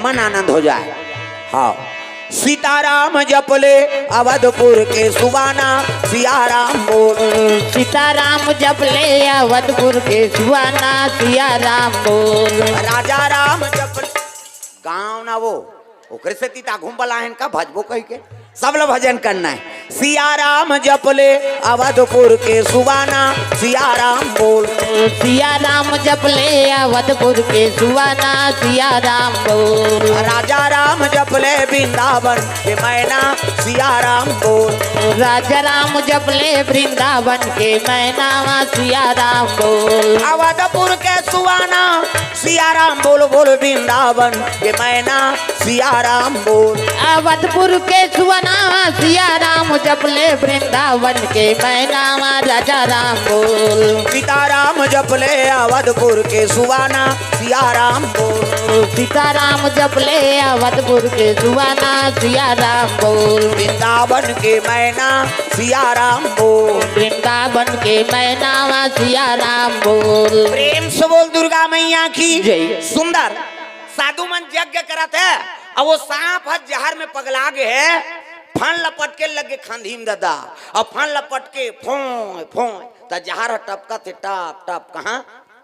मन आनंद हो जाए। हाँ, सीताराम जपले अवधपुर के सुबाना, सियाराम बोल। सीताराम जपले अवधपुर के सुबाना, सियाराम बोल। राजा राम जपले गाँव ना वो ओकरे से तीता घुमबला है का भजबो कह के सब लोग भजन करना है। सियाराम जपले अवधपुर के सुबाना, सियाराम बोल। सियाराम जपले अवधपुर के सुबाना, सियाराम बोल। राजा राम जपले वृंदावन के मैना, सियाराम बोल। राजा राम जपले वृंदावन के मैना, सियाराम बोल। अवधपुर के सुबाना, सियाराम बोल बोल। वृंदावन के मैना, सियाराम बोल। अवधपुर के सुबाना, सियाराम जपले वृंदावन के मैना, राजा राम बोल। सीताराम जपले अवधपुर के सुबाना, सियाराम बोल। सीताराम जपले अवधपुर के सुबाना, सियाराम बोल। वृंदावन के मैना, सियाराम बोल। वृंदावन के मैना, सियाराम बोल। प्रेम से बोल दुर्गा मैया की जय। सुंदर साधु मन यज्ञ करत है, अब वो सांप है जहर में पगला गए है, फन लपट के लगे खांधी में दादा, और फन लपट के फों फों त जहर टपका थे टप टप कहाँ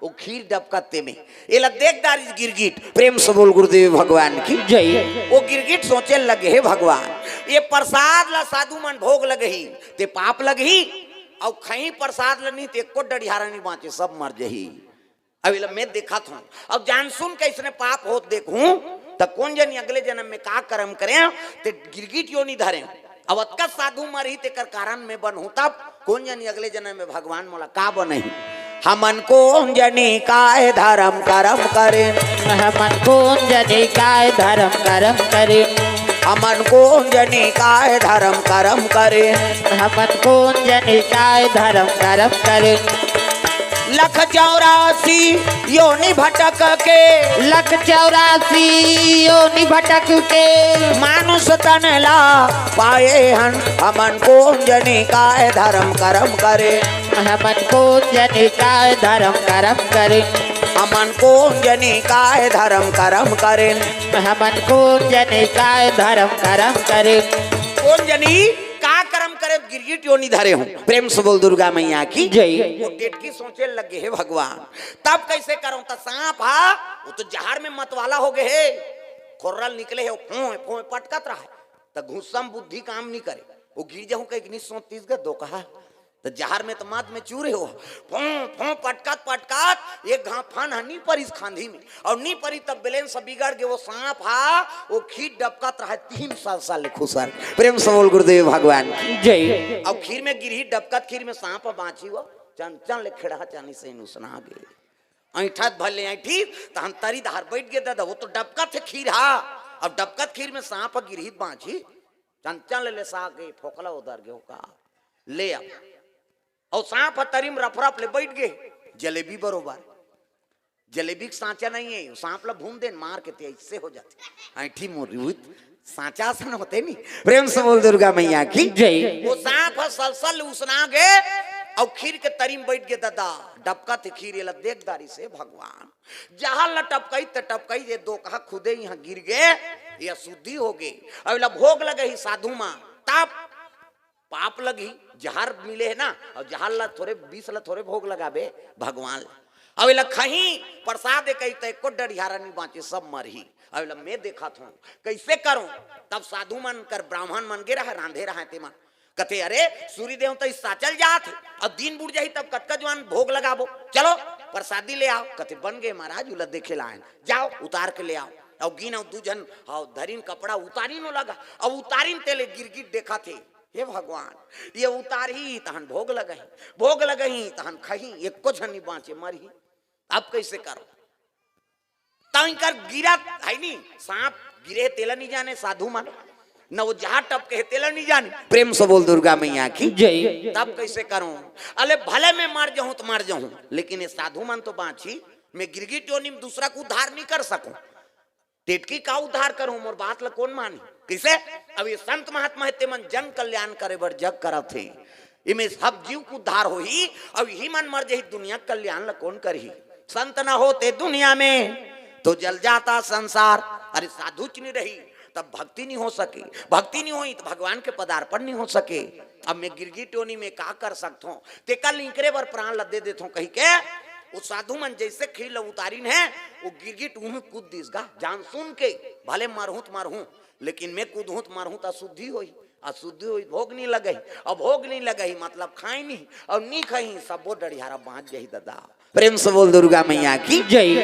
वो खीर डबकते में ये ला देखदार गिरगिट। प्रेम से बोल गुरुदेव भगवान की जय। वो गिरगिट सोचे लगे हे भगवान ये प्रसाद ला साधु मन भोग लगे ही ते पाप लगे और खई प्रसाद लनी ते एको डढ़ियारा नहीं बाँचे सब मर जही। अभी मैं देखा था अब जान सुन के इसने पाप होत देखूं तो कौन जनी अगले जन्म में का कर्म करें ते गिरगिट यो नहीं धरे। अब अतका साधु मरी ते कर कारण में बन हूं तब कौन जनी अगले जन्म में भगवान मोला का बने। हमन कौन जनी काय धर्म कर्म करे, हमन कौन जनी काय धर्म कर्म करे। हमन कौन जनी काय धर्म कर्म करे। हमन कौन जनी काय धर्म कर्म करे। लख 84 योनि भटक के, लख 84 योनि भटक के। मानुष तन ला पाए हन, हमन कौन जनी काय धर्म कर्म करे। हमन कौन जनी काय धर्म कर्म करे। हमन कौन जनी काय धर्म कर्म करे। हमन कौन जनी काय धर्म कर्म करे। कौन जनी का कर्म करे गिरगिट योनि धरे हूं। प्रेम से बोल दुर्गा मैया की जय। वो डेटकी सोचे लगे हे भगवान तब कैसे करूं त सांप हा वो तो जहर में मतवाला हो गए हे, खोरल निकले है फों फों पटकत रहा त घुसम बुद्धि काम नहीं करे वो गिर जाऊं कहीं 1930 का दो कहा तो जहर में तो मद में चूरे हो फों फों पटकत पटकत एक घाव फन हनी पर इस खांधी में और नी परी तब बैलेंस बिगड़ गए वो सांप हा वो खीर डबकत रहा 3 साल खुसर। प्रेम से बोल गुरुदेव भगवान जय। अब खीर में गिरही डबकत खीर में सांप बाँची हुआ चंचल ले खेड़ा चानी से नुसना गए ऐठत भले ऐठी तो हम तरी धार बैठ गए दादा वो तो डबकत है खीर हा अब डबकत खीर में सांप गिरही बाँची चंचल ले सा गए फोकला उधर गए का ले अब और सांप तरीम रफरफ ले बैठ गए जलेबी बरोबर जलेबी सांचा नहीं है सांप ला भून दे मार के ते इससे हो जाते ऐठी मोरी सांचा से न होते नहीं। प्रेम से बोल दुर्गा मैया की जय। वो सांप सलसल उसना गए और खीर के तरीम बैठ गए दादा डबका थे खीर ये देखदारी से भगवान जहां लटपकई टपकई ये दो कहा खुदे यहाँ गिर गए ये शुद्धि हो गई। अब भोग लगे ही साधु माँ तब पाप लगी जहर मिले है ना और जहर ला थोड़े 20 ला थोड़े भोग लगाबे भगवान अब खही प्रसाद कही तो एको डढ़ियारा नहीं बाँचे सब मर ही। अब मैं देखा था कैसे करूं तब साधु मन कर ब्राह्मण मन गे रहा रांधे रहा ते मन कथे अरे सूर्य देव तो साचल जात अब दिन बुढ़ जाही तब कतका जवान भोग लगाबो चलो प्रसादी ले आओ कथे बन गए महाराज उला देखे लाए जाओ उतार के ले आओ और गिन दू जन धरीन कपड़ा उतारी नो लगा अब उतारीन तेले गिरगिट देखा थे हे भगवान ये उतारी तहन भोग लगही तहन खही एको झनी बाँचे मरही। अब कैसे करो तंकर गिरा है नी सांप गिरे तेला नहीं जाने साधु मन न वो जहाँ टप के तेला नहीं जाने। प्रेम से बोल दुर्गा मैया की जय। तब कैसे करूं अले भले मैं मर जाऊं तो मर जाऊं लेकिन ये साधु मन तो बाँची मैं गिरगिट योनि में दूसरा को उद्धार नहीं कर सकूं टेटकी का उद्धार करूं मोर बात ला कौन मानी कैसे। अब ये संत महात्मा है मन जन कल्याण करे बर जग करा थे इमे सब जीव को उद्धार हो ही अब ही मन मर जाही दुनिया कल्याण ला कौन करही। संत न होते दुनिया में तो जल जाता संसार। अरे साधु च नहीं रही तब भक्ति नहीं हो सके, भक्ति नहीं हुई तो भगवान के पदार्पण नहीं हो सके। अब मैं गिरगी टोनी में का कर सकता हूँ, ते कल इंकरे बर प्राण लदे देता हूँ कही के वो साधु मन जैसे खील उतारीन है वो गिरगिट उन्हें कूद दिसगा जान सुन के भले मारहूं तो मारहूं, लेकिन मैं कूदहूं तो मारहूं तो अशुद्धि होई, अशुद्धि हुई भोग नहीं लगई। अब भोग नहीं लगई मतलब खाई नहीं और नहीं खाई सबो डढ़ियारा बांध जाही दादा। प्रेम से बोल दुर्गा मैया की जय।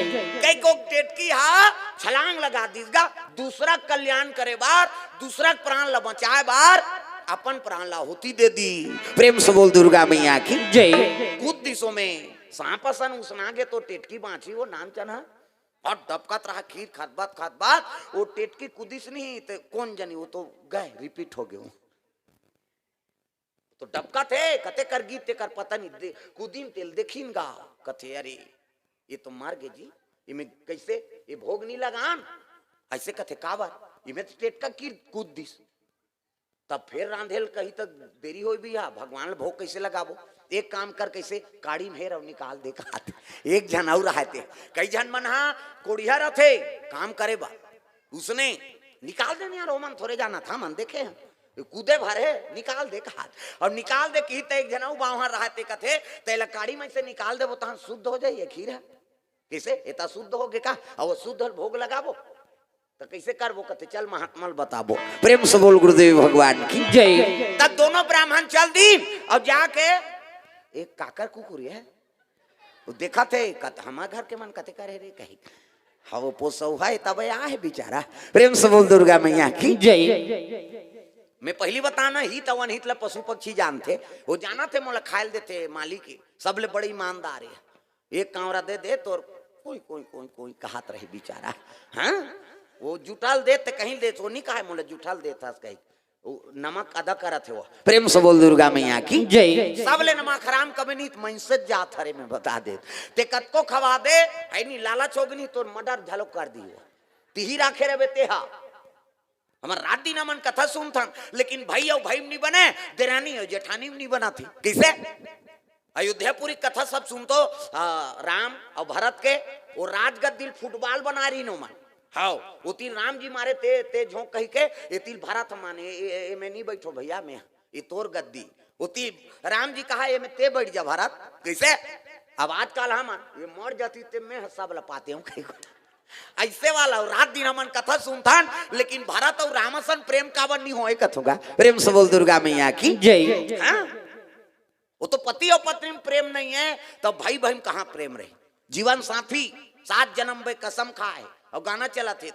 कई को टेटकी हा छलांग लगा दीसगा दूसरा कल्याण करे बार, दूसरा प्राण ल बचाए बार अपन प्राण ला होती दे दी। प्रेम से बोल दुर्गा मैया की जय। कूद दिसों में सांपसन उसना गे तो टेटकी बांची वो नाम चना और डबकत रहा खीर खात बात वो टेटकी कुदिस नहीं तो कौन जनी वो तो गए रिपीट हो गए तो डबका थे कते कर गीत ते कर पता नहीं कुदिन तेल देखिन गा कथे अरे ये तो मार गे जी इमे कैसे ये भोग नहीं लगान ऐसे कथे काबर इमे तो टेटका की कूद दिस तब फिर रांधेल कही तक देरी हो भी भगवान भोग कैसे लगाबो। एक काम कर कैसे काड़ी में और निकाल दे खाते एक जन और रहते कई जन मन हा कोड़िया रथे काम करे बा उसने निकाल देने यार मन थोड़े जाना था मन देखे कूदे भरे निकाल दे हाथ और निकाल दे की एक जना वहां रहते कथे तेला काड़ी में से निकाल दे वो तहां शुद्ध हो जाए खीर है कैसे इतना शुद्ध हो गए का और वो शुद्ध भोग लगाबो तो कैसे करबो कथे चल महात्मा बताबो। प्रेम से बोल गुरुदेव भगवान की जय। तब दोनों ब्राह्मण चल दी और जाके एक काकर कुकुर है वो देखा थे हमारे घर के मन कथे करे रे कही हाँ वो पोसौ है तब आ है बेचारा। प्रेम से बोल दुर्गा मैया की जय। मैं पहली बताना ही तवन हित पशु पक्षी जानते वो जाना थे मोला खायल देते मालिक सबले बड़ी ईमानदार है एक कांवरा दे दे तो कोई कोई कोई कोई कहत रहे बेचारा हाँ वो जुटाल दे ते कहीं दे तो नहीं कहा मोला जुटाल देता कहीं नमक अदा करत है वो। प्रेम से बोल दुर्गा मैया की जय। सबले नमक हराम कभी नहीं मनसत जात हरे में बता दे ते कतको खवा दे है नहीं लालच होगनी तो मर्डर झलक कर दी तिही राखे रे बेतेहा हमार रात दिन मन कथा सुनता लेकिन भाई और भाई नहीं बने देरानी और जेठानी नहीं बना थी कैसे अयोध्यापुरी कथा सब सुनतो राम और भरत के वो राजगद्दी फुटबॉल बना रही नो मन हाँ वो तीन राम जी मारे ते झोंक कही के ये तीन भरत माने ये मैं नहीं बैठो भैया मैं ये तोर गद्दी वो तीन राम जी कहा ये मैं ते बैठ जा भरत कैसे अब आजकल हम ये मर जाती ते मैं सब लपाते हूँ कहीं ऐसे वाला रात दिन हमन कथा सुनता लेकिन भारत और रामसन प्रेम कावन नहीं होए कथोगा। प्रेम से बोल दुर्गा मैया की जय। हाँ? वो तो पति और पत्नी में प्रेम नहीं है तो भाई बहन कहाँ प्रेम रहे। जीवन साथी 7 जन्म में कसम खाए और गाना चला थे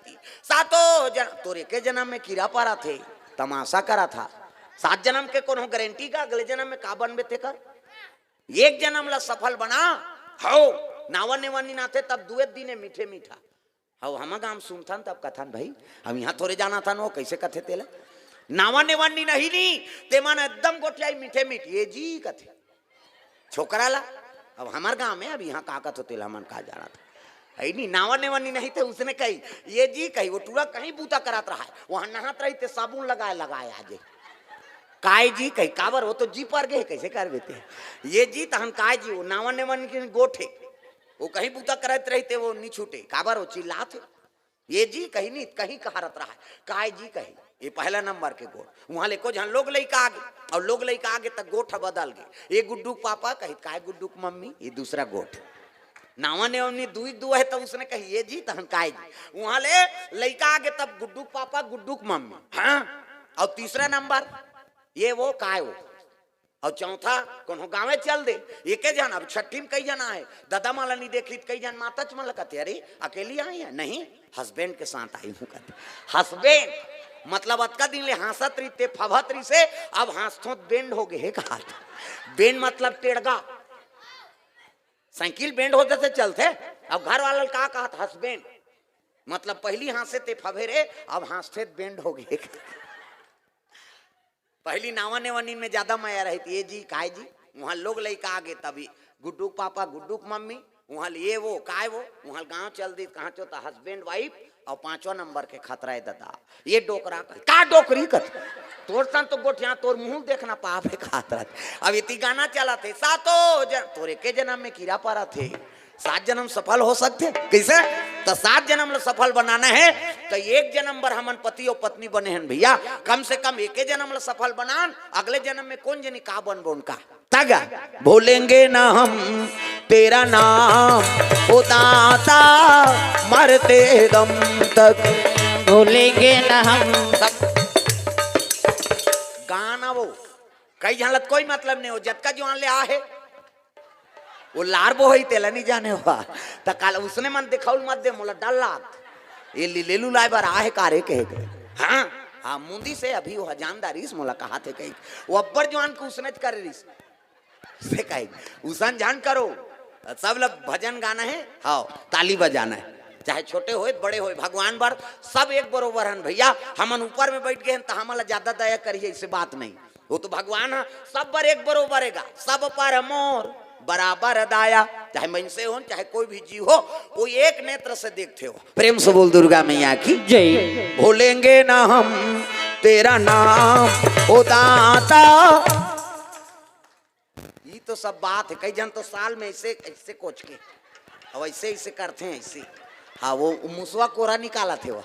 सातों जन्म तोरे के जन्म में कीड़ा पारा थे तमाशा करा था 7 जन्म के कोनो गारंटी का अगले जन्म में का बनबे थे कर एक जन्म ला सफल बना हो नावन नेवानी ना थे तब दुए दिने मीठे मीठा हो हम गाम सुनथन तब कथन भाई हम यहाँ थोड़े जाना था नो कैसे कथे तेला नावा नेवानी नहीं ते मन एकदम गोटियाई मीठे मीठ ये जी कथे छोकरा ला अब हमार गांव में अब यहाँ का कथ तेला मन का जाना था है नहीं नावा नेवानी नहीं थे उसने कही ये जी कही वो टूरा कहीं बूता करात रहा है वहां नहात रही थे साबुन लगाए आज काय जी कही काबर हो तो जी पर गए कैसे कर देते ये जी तहन काय जी वो नावा नेवानी के गोठे वो कहीं बूता करते रहते वो नहीं छूटे काबर हो चिल्लाते ये जी कहीं नहीं कहीं कहारत रहा है काय जी कही ये पहला नंबर के गोठ वहां लेको जहां लोग लइका आगे और लोग लइका आगे तक गोठ बदल गए ये गुड्डू पापा कही काय गुड्डू मम्मी ये दूसरा गोठ नावा ने दू है तो उसने कही ये जी तहन काय जी वहां ले लइका आगे तब गुड्डू पापा गुड्डू मम्मी हाँ और तीसरा नंबर ये वो काय वो और चौथा कोनो गाँव चल दे ये के जाना अब छठी में कई जना है दादा माला नहीं देखी कई जन माता चमल कहते अरे अकेली आई है नहीं हस्बैंड के साथ आई हूँ कहते हस्बैंड मतलब अतका दिन ले हंसत रही ते फभत रही से अब हंसतो बेंड हो गए कहा बेंड मतलब टेढ़गा साइकिल बेंड होते से चलते अब घर वाला का कहा हस्बैंड मतलब पहली हंसे ते फभेरे अब हंसते बेंड हो गए पहली नावा नेवानी में ज्यादा माया रही थी ये जी काय जी वहां लोग लइका आगे तभी गुड्डू पापा गुड्डू मम्मी वहां ये वो काय वो वहां गांव चल दी कहाँ चौथा हस्बैंड वाइफ और 5वां नंबर के खतरा है दादा ये डोकरा का डोकरी कर तोर सन तो गोठिया तोर मुंह देखना पाप है खतरा अब इतनी गाना चला थे सातों तोरे के जन्म में कीड़ा पारा थे 7 जन्म सफल हो सकते कैसे? तो 7 जन्म ला सफल बनाना है तो एक जन्म भर हमन पति और पत्नी बने हैं भैया, कम से कम एक जन्म ला सफल बनान, अगले जन्म में कौन जनी का बनबो उनका तगा। भूलेंगे ना हम तेरा नाम ओ दाता मरते दम तक, भूलेंगे न हम। गाना वो कई झलत कोई मतलब नहीं हो, जतका जवान ले आ है वो लार बो ही तेला नहीं जाने हुआ तो काल उसने मन दिखाउल मत दे मोला डाला ये ले लू लाए बार आहे कारे कहे गए। हाँ हाँ मुंदी से अभी वो जानदारी मोला कहा थे कहीं वो अब्बर जवान को उसने करे रिस से कहे उसन जान करो सब लोग भजन गाना है, हाँ ताली बजाना है, चाहे छोटे होए बड़े होए भगवान बार सब एक बरोबर हैं भैया। हमन ऊपर में बैठ गए तो हमला ज्यादा दया करिए ऐसे बात नहीं, वो तो भगवान है सब पर एक बरोबर है, सब पर मोर बराबर दाया, चाहे मनसे हो चाहे कोई भी जीव हो वो एक नेत्र से देखते हो। प्रेम से बोल दुर्गा मैया की जय। भूलेंगे ना हम तेरा नाम ओ दाता। ये तो सब बात है, कई जन तो साल में ऐसे ऐसे कोच के अब ऐसे ऐसे करते हैं ऐसे। हाँ वो मुसवा कोरा निकाला थे, वो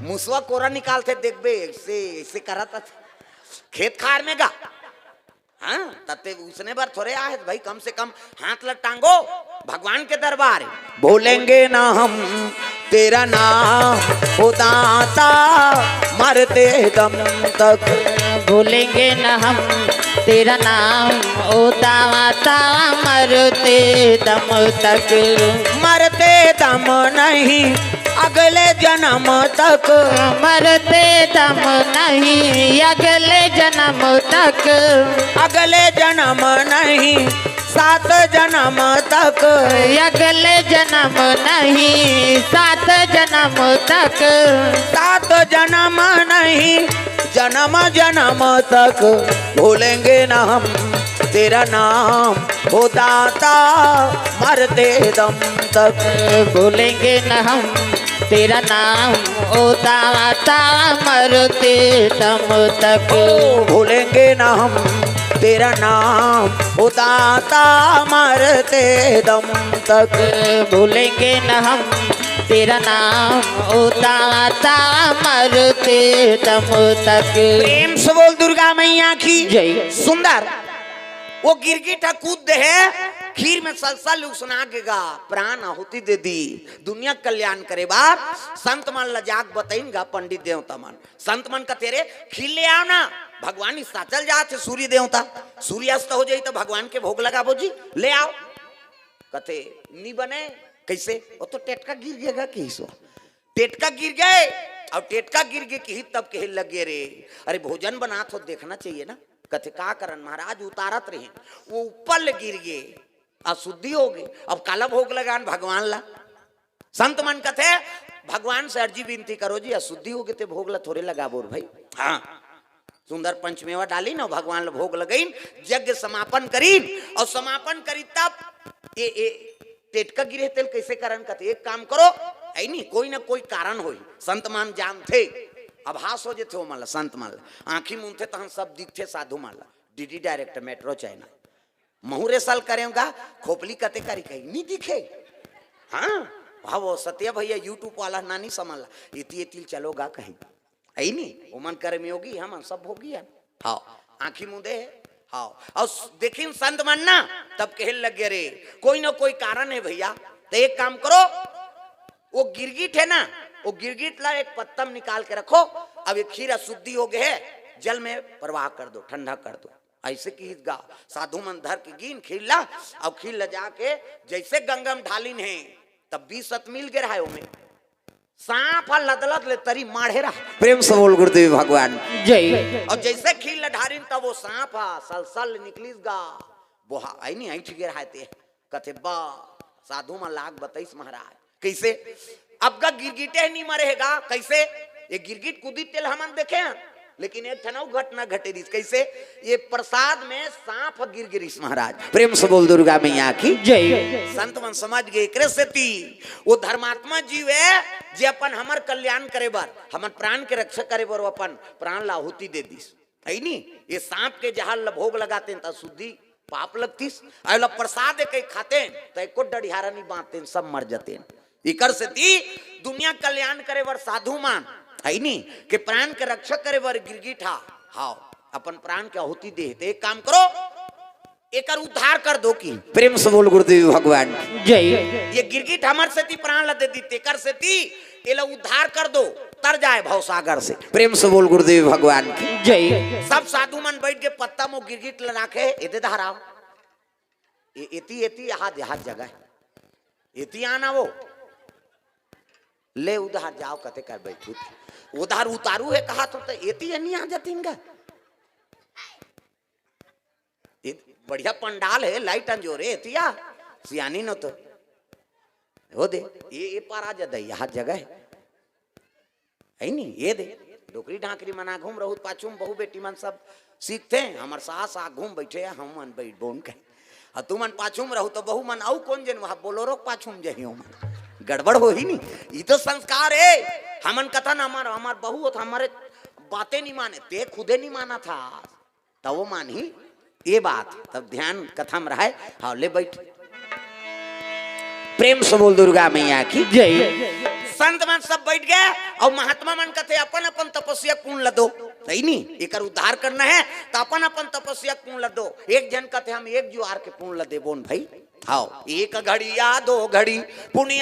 मुसवा कोरा निकालते देखबे ऐसे ऐसे करा था खेत खार में गा। हाँ तते उसने बार थोड़े आए भाई, कम से कम हाथ लग टांगो भगवान के दरबार। भूलेंगे ना हम तेरा नाम ओ दाता मरते दम तक, भूलेंगे न हम तेरा नाम ओ दाता मरते दम तक, मरते दम नहीं अगले जन्म तक, मरते दम नहीं अगले जन्म तक, अगले जन्म नहीं 7 जन्म तक, अगले जन्म नहीं 7 जन्म तक, 7 जन्म नहीं जन्म जन्म तक। भूलेंगे ना हम तेरा नाम ओ दाता मरते दम तक, भूलेंगे न हम तेरा नाम ओ दाता मरते दम तक, भूलेंगे ना हम तेरा नाम ओ दाता मरते दम तक, भूलेंगे न हम तेरा नाम ओ दाता मरते दम तक। प्रेम से बोल दुर्गा मैया की जय। सुंदर वो गिरगिट कूद दे है खीर में सलसल उसना के गा प्राण आहुति दे दी, दुनिया कल्याण करे बाप। संत मन लजाक बताइनगा पंडित देवता मन, संत मन का तेरे खीर ले आओ ना, भगवान इस साचल जाते सूर्य देवता, सूर्यास्त हो जाए तो भगवान के भोग लगा बोजी ले आओ। कथे नहीं बने कैसे, वो तो टेटका गिर गएगा कैसो, टेटका गिर गए और टेटका गिर गए कि तब कहे लगे रे अरे भोजन बना तो देखना चाहिए ना। कथे का करन महाराज उतारत रहे वो ऊपर ले गिर गए अशुद्धि हो गई, अब काला भोग लगान भगवान ला। संत मन कथे भगवान से अर्जी विनती करो जी अशुद्धि हो गए थे भोग ला थोड़े लगा बोर भाई। हाँ सुंदर पंचमेवा डाली ना भगवान ला भोग लगाइन, यज्ञ समापन करी और समापन करी तब ये टेटका गिरे तेल कैसे करन कथे एक काम करो ऐ नहीं कोई ना कोई कारण होई, संत मान जान थे आभास हो जेते हो माला संत माला आंखी मुंथे तहन सब दिखते साधु माला डीडी डायरेक्ट मेट्रो चैनल महुरे साल करेगा खोपली कते करी कहीं नहीं दिखे। हाँ हाँ वो सत्या भैया यूट्यूब वाला नानी समझला इति इतिल चलोगा कहीं आई नहीं वो मन करे में होगी हम सब होगी है। हाँ आंखी मुंदे है हाँ और देखिन संत मानना तब कहने लगे रे कोई ना कोई कारण है भैया, तो एक काम करो वो गिरगिट है ना वो गिरगिट ला एक पत्तम निकाल के रखो, अब ये खीर अशुद्धि हो गए है जल में प्रवाह कर दो ठंडा कर दो। ऐसे की गा साधु मन धर के गिन खीर ला और खीर ला जाके जैसे गंगम ढालिन है तब 20 मिल गए रहा है सांप लदलत ले तरी माढ़े रहा। प्रेम से बोल गुरुदेव भगवान जय। और जैसे खीर ला ढारिन तब वो सांप सलसल निकलिस गा बोहा आई नहीं ऐठ गे रहते कथे बा साधु मन लाग बताइस महाराज कैसे अब का गिरगिटे नहीं मरेगा कैसे, ये गिरगिट कूदी तेल हमन देखे हैं लेकिन एक ठनाऊ घटना घटे रिस कैसे ये प्रसाद में सांप गिर गिरिस महाराज। प्रेम से बोल दुर्गा मैया की जय। संत मन समझ गए कृष्यति वो धर्मात्मा जीव है जे अपन हमर कल्याण करे बर हमन प्राण के रक्षा करे बर अपन प्राण ला आहुति दे दिस है नी। ये सांप के जहां भोग लगाते हैं शुद्धि पाप लगतीस अला प्रसाद के खाते तो एको डढ़ियारा नहीं बांधते सब मर जाते इकर से दी दुनिया कल्याण करे वर साधु मान है नी के प्राण के रक्षक करे वर गिरगिठा हाओ अपन प्राण के आहुति दे ते एक काम करो एकर उद्धार कर दो की प्रेम से बोल गुरुदेव भगवान जय। ये गिरगिट हमर से ती प्राण लदे दी तेकर से ती एला उद्धार कर दो तर जाए भवसागर से प्रेम से बोल गुरुदेव भगवान की जय। सब साधु मन बैठ के पत्ता मो गिरगिट लराखे एते धाराव एती एती हाथ हाथ जगह एती आना वो ले उधार जाओ कते कर बैठू उधार उतारू है कहा तो एती है नहीं आ जाती इनका बढ़िया पंडाल है लाइट अंजोरे एतिया सियानी न तो हो दे ये पार आ जाता यहाँ जगह है नहीं ये दे डोकरी ढाकरी मना घूम रहू पाछूम बहु बेटी मन सब सीखते हैं हमार सास आ घूम बैठे हम मन बैठ बोन के और तू मन पाछूम रहू तो बहु मन आऊ कौन जन वहां बोलोरो पाछूम जही मन गड़बड़ हो ही नहीं ये तो संस्कार है हमन कथन हमार हमार बहु हमारे बातें नहीं माने ते खुदे नहीं माना था तब वो मान ही ये बात तब ध्यान कथा में रहा है हाँ ले बैठ प्रेम से बोल दुर्गा मैया की जय। संत मन सब बैठ गए और महात्मा मन कथे अपन अपन तपस्या कून लदो सही नहीं एक उद्धार करना है तो अपन अपन तपस्या कून लदो एक जन कथे हम एक जुआर के कून लदे बोन भाई हाँ एक घड़ी या 2 घड़ी पुण्य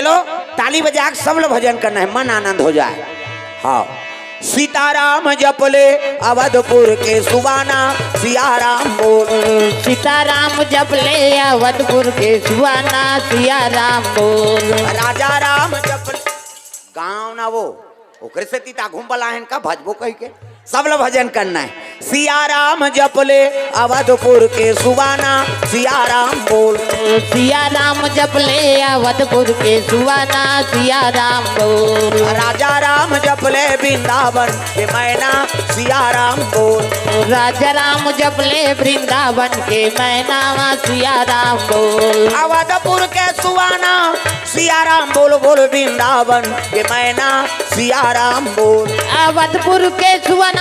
चलो ताली बजा के सब लोग भजन करना है, मन आनंद हो जाए। हाँ, सीताराम जपले अवधपुर के सुबाना, सियाराम बोल। सीताराम जपले अवधपुर के सुबाना, सियाराम बोल। राजा राम जपले गाँव ना वो ओकरे से तीता घूम बलाहन का भजबो कह के सब लोग भजन करना है। सियाराम जपले अवधपुर के सुबाना, सियाराम बोल। सियाराम जपले अवधपुर के सुबाना, सियाराम बोल। राजा राम जपले वृंदावन के मैना, सियाराम बोल। राजा राम जपले वृंदावन के मैना, सियाराम बोल। अवधपुर के सुबाना, सियाराम बोल बोल। वृंदावन के मैना, सियाराम बोल। अवधपुर के सुबाना,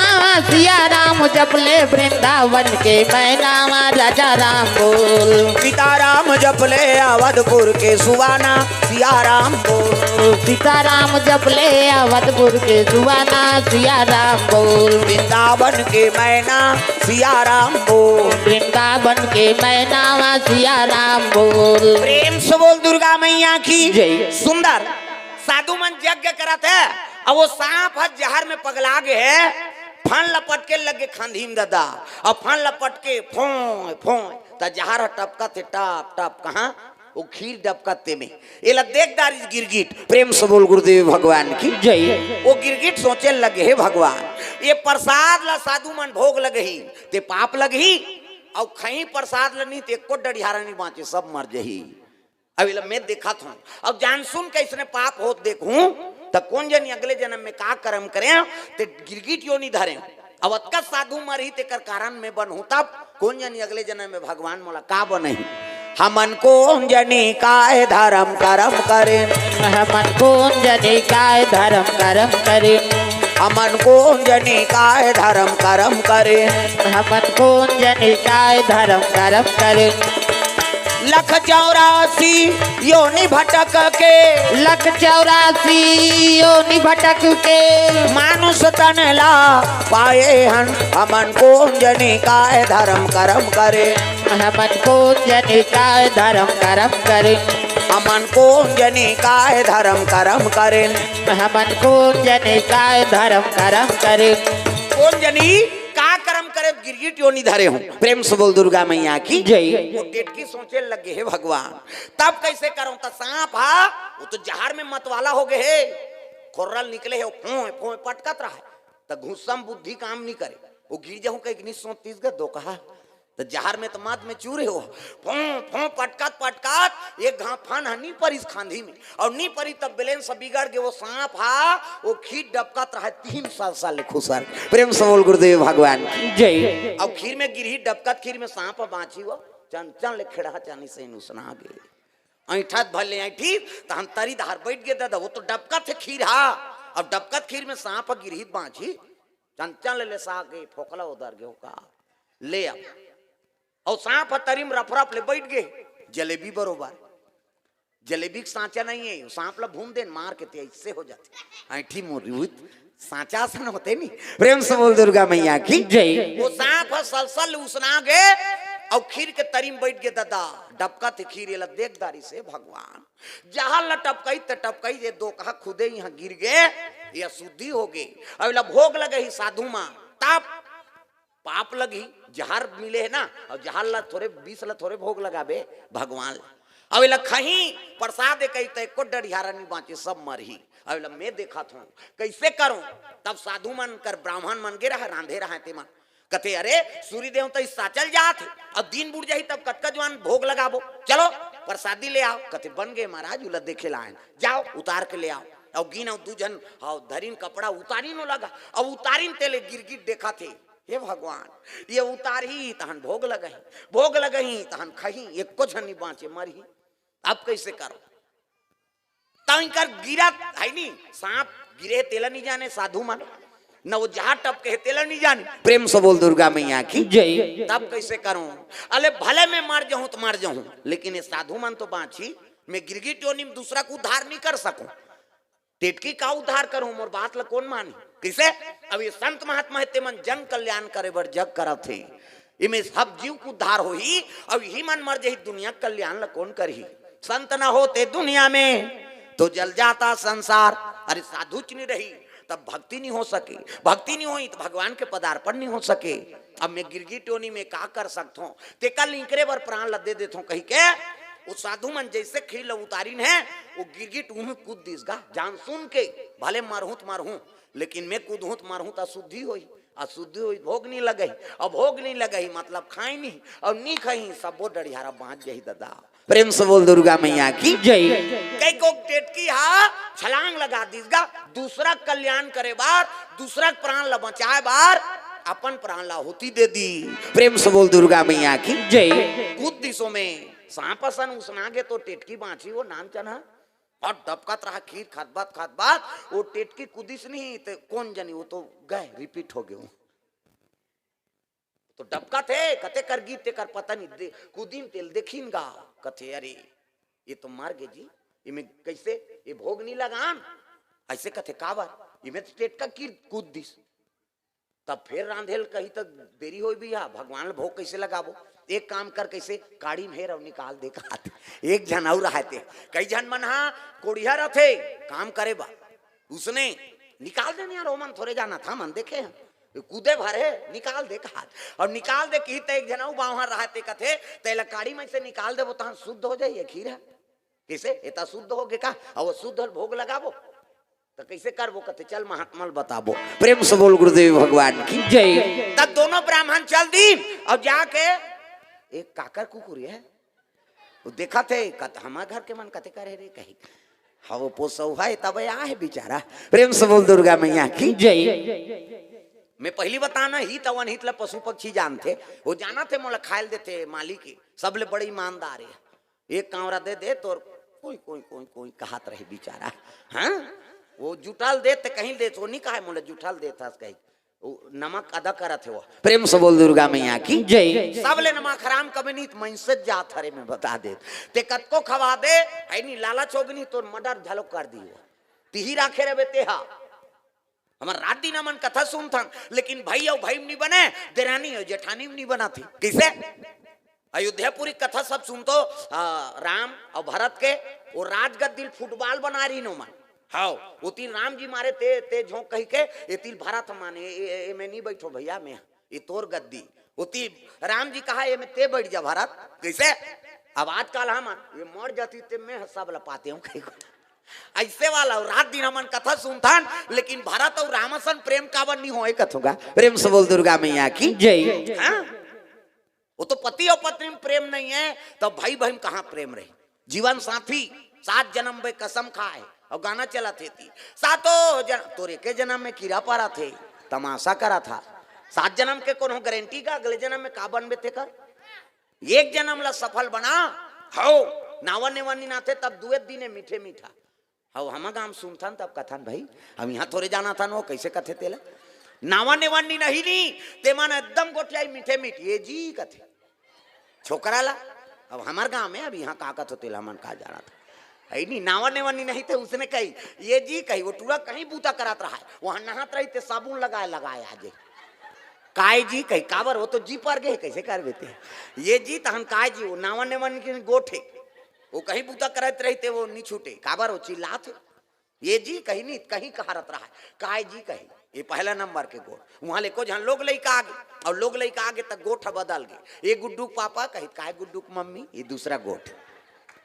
सियाराम जपले वृंदावन के मैना, राजा राम बोल। सीताराम जपले अवधपुर के सुबाना, सियाराम बोल। सीताराम जपले अवधपुर के सुबाना, सियाराम बोल। वृंदावन के मैना, सियाराम बोल। वृंदावन के मैना, सियाराम बोल। प्रेम से बोल दुर्गा मैया की जय। सुंदर साधु मन यज्ञ करत है, अब वो सांप है जहर में पगला गए है, फन लपट के लगे खांधी में दादा, और फन लपट के फों फों त जहर टपका थे टप टप कहाँ वो खीर डबकते में ये देख गिरगिट। प्रेम से बोल गुरुदेव भगवान की जय। वो गिरगिट सोचे लगे हे भगवान ये प्रसाद ला साधु मन भोग लगही ते पाप लगही, और खई प्रसाद लनी ते एको डढ़ियारा नहीं बाँचे, सब मर जही। अभी मैं देखा था, अब जान सुन के इसने पाप होत देखूं तो कौन जन अगले जन्म में का कर्म करें ते गिरगिट यो नहीं धरे। अब अतका साधु मरही ते कर कारण में बनहूं, तब कौन जन अगले जन्म में भगवान मोला का बनही। हमन कौन जनी काय धर्म कर्म करें, हमन कौन जने काय धर्म कर्म करे। हमन कौन जनी काय धर्म कर्म करें। हमन कौन जने काय धर्म कर्म करे। लख 84 योनि भटक के, लख 84 योनि भटक के। मानुष तन ला पाए हन, हमन कौन जनी काय धर्म कर्म करे। हमन कौन जने काय धर्म कर्म करे। हमन कौन जनी काय धर्म कर्म करे। हमन कौन जने काय धर्म कर्म करे। कौन जनी का कर्म करे गिरगिट योनि धरे हूँ। प्रेम से बोल दुर्गा मैया की जय। वो डेटकी सोचे लगे हे भगवान तब कैसे करूं, तो सांप हा वो तो जहर में मतवाला हो गए है, खोरल निकले है, फों फों पटकत रहा है, तो घुसम बुद्धि काम नहीं करे, वो गिर जाऊं कहीं 1930 का दो कहा तो जहर में तो मत में चूरे हो, फों फों पटकत पटकत एक घा फन है नी पर इस खांधी में, और नी परी तब बैलेंस बिगड़ गए, वो सांप हा वो खीर डबकत रहा 3 साल खुसर। प्रेम से बोल गुरुदेव भगवान जय। अब खीर में गिरही डबकत खीर में सांप बाँची हुआ चंचल ले खेड़ा चानी से नुसना गे ऐठत भले ऐठी तो हम तरी धार बैठ गए दादा, वो तो डबकत है खीर हा, अब डबकत खीर में सांप गिरही बाँची चंचल ले सा गए फोकला उधर गए का ले अब, और सांप तरीम रफरफ ले बैठ गए। जलेबी बरोबर जलेबी सांचा नहीं है, सांप ला भूम दे मार के ऐसे हो जाते ऐठी मोरी सांचा सन होते नहीं। प्रेम से बोल दुर्गा मैया की जय। वो सांप सलसल उसना गए और खीर के तरीम बैठ गए दादा, डबका थे खीर ये देखदारी से भगवान जहां ल टपकई त टपकई ये दो कहा खुदे यहाँ गिर गए, ये शुद्धि हो गई। अब भोग लगे ही साधु माँ तब पाप लगी जहर मिले है ना, और जहर ला थोड़े 20 ला थोड़े भोग लगाबे भगवान। अब खही प्रसाद कही तो एको डरियारा नहीं बाँचे, सब मरही। अब मैं देखा था कैसे करूं, तब साधु मन कर ब्राह्मण मन गे रहा रांधे रहा ते मन कथे अरे सूर्य देव तो इस साचल जात अब दिन बुढ़ जाही तब कतका जवान भोग लगाबो, चलो प्रसादी ले आओ। कथे बन गए महाराज उला देखे लाए, जाओ उतार के ले आओ। और गिन दू जन धरीन कपड़ा उतारी नो लगा, अब उतारीन तेले गिरगिट देखा थे हे भगवान ये उतार ही तहन भोग लगही तहन खही एको झनी बाँचे मरही। अब कैसे करो कर गिरा है नी सांप गिरे तेला नहीं जाने साधु मन न वो जहां टपके तेला नहीं जाने। प्रेम से बोल दुर्गा मैया की जय। तब कैसे करूं, अले भले मैं मर जाऊं तो मर जाऊं, लेकिन ये साधु मन तो बाँची, मैं गिरगिट योनि में दूसरा को उद्धार नहीं कर सकूं, टेटकी का उद्धार करूं मोर बात ला कौन मानी कैसे। अब ये संत महात्मा है ते मन जन कल्याण करे बर जग करत थे, इमे सब जीव को उद्धार हो ही, अब यही मन मर जाही दुनिया कल्याण ला कौन करही। संत ना होते दुनिया में तो जल जाता संसार। अरे साधु च नहीं रही तब भक्ति नहीं हो सकी, भक्ति नहीं हुई तो भगवान के पदार्पण नहीं हो सके। अब मैं गिरगी टोनी में का कर सकता हूँ, ते कल इंकरे बर प्राण लदे देता हूँ कही के। वो साधु मन जैसे खील उतारीन है वो गिरगिट उन्हें कूद दिसगा जान सुन के, भले मारहूं तो मारहूं लेकिन मैं कूदहूं तो मारहूं तो अशुद्धि हुई, अशुद्धि हुई भोग नहीं लगई। अब भोग नहीं लगई मतलब खाई नहीं और नहीं खाई सब वो डरियारा बांध गई दादा। प्रेम से बोल दुर्गा मैया की जय। कई को टेटकी हा छलांग लगा दीसगा, दूसरा कल्याण करे बार, दूसरा प्राण ला बचाए बार अपन प्राण ला होती दे दी। प्रेम से बोल दुर्गा मैया की जय। कूद दिसों में सांपसन उसनागे तो टेटकी बाँची वो नाम चना और डबकत रहा खीर खात बात वो टेटकी कुदिस नहीं तो कौन जनी वो तो गए रिपीट हो गए तो डबका थे कते कर गीत कर पता नहीं कुदीन तेल देखीन गा कथे अरे ये तो मार गे जी इमे कैसे ये भोग नहीं लगान ऐसे कथे काबर इमे तो टेटका की कूद दिस। तब फिर रांधेल कही तक देरी हो भी हा भगवान भोग कैसे लगाबो, एक काम कर कैसे काड़ी में और निकाल दे खाते। एक जन और रहते कई जन मन हा कोड़िया रहते काम करे बा उसने निकाल देने यार मन थोड़े जाना था मन देखे हैं कूदे भरे निकाल दे हाथ और निकाल दे की एक जना वहां रहते कथे तेला काड़ी में से निकाल दे वो तो शुद्ध हो जाइए खीर है कैसे इतना शुद्ध हो गए का और वो शुद्ध भोग लगाबो तो कैसे कर वो कहते चल महात्मा बताबो। प्रेम से बोल गुरुदेव भगवान की जय। तब दोनों ब्राह्मण चल दी और जाके एक काकर कुकुर है वो देखा थे हमारे घर के मन कते करे रे कही हाँ वो पोसौ है तब है बेचारा। प्रेम से बोल दुर्गा मैया की जय। मैं पहली बताना ही तवन हित ला पशु पक्षी जानते वो जाना थे मोला खायल देते मालिक की सबले बड़ी ईमानदार है एक कांवरा दे दे तो कोई कोई कोई कोई कहत रहे बेचारा हाँ वो जुटाल दे ते कहीं दे तो नहीं कहा मोला जुटाल देता कहीं नमक अदा करा थे वो। प्रेम से बोल दुर्गा मैया की जय। सबले नमक हराम कभी नहीं मैंसत जात हरे में बता दे ते कत को खवा दे है नहीं लालच होगी तो मर्डर झलक कर दी तिही राखे रे बेतेहा हमार रात दिन मन कथा सुन था लेकिन भाई और भाई नहीं बने देरानी और जेठानी नहीं बना थी कैसे अयोध्यापुरी कथा सब सुन तो राम और भरत के वो राजगद्दी फुटबॉल बना रही नो मन हाँ वो तीन राम जी मारे ते झोंक कही के ये तीन भारत माने ये मैं नहीं बैठो भैया मैं ये तोर गद्दी वो तीन राम जी कहा ये मैं ते बैठ जा भारत कैसे अब आजकल हम ये मर जाती ते मैं सब लपाते हूँ कहीं ऐसे वाला रात दिन हमन कथा सुनता लेकिन भारत और रामसन प्रेम कावन नहीं होए कथोगा। प्रेम से बोल दुर्गा मैया की जय। हाँ वो तो पति और पत्नी में प्रेम नहीं है तो भाई बहन कहाँ प्रेम रहे। जीवन साथी 7 जन्म में कसम खाए और गाना चला थे सातों तोरे के जन्म में कीड़ा पारा थे तमाशा करा था 7 जन्म के कौन गारंटी का अगले जन्म में का बन बेते कर एक जन्म ला सफल बना हो नावा नेवानी ना थे तब दुए दिने मीठे मीठा हाँ हम गाँव सुनता तब कथन भाई हम यहाँ थोड़े जाना था नो कैसे कथे तेला नावा नेवानी नहीं ते मन एकदम गोटियाई मीठे मीठ ये जी कथे छोकरा ला अब हमार गाँव में अब यहाँ का कथ तेला मन का जा रहा था है नहीं नावा नेवानी नहीं थे उसने कही ये जी कही वो टूरा कहीं बूता करात रहा है वहां नहात रही थे साबुन लगाए आज काय जी कही काबर वो तो जी पर गए कैसे कर देते हैं ये जी तहन काय जी वो नावा नेवानी के गोठे वो कहीं बूता करते रहते वो नहीं छूटे काबर वो चिल्लाते ये जी कहीं नहीं कहीं कहारत रहा है काय जी कही ये पहला नंबर के गोठ वहां लेको जहां लोग लइका आगे और लोग लइका आगे तक गोठ बदल गए ये गुड्डू पापा कही काय गुड्डू मम्मी ये दूसरा गोठ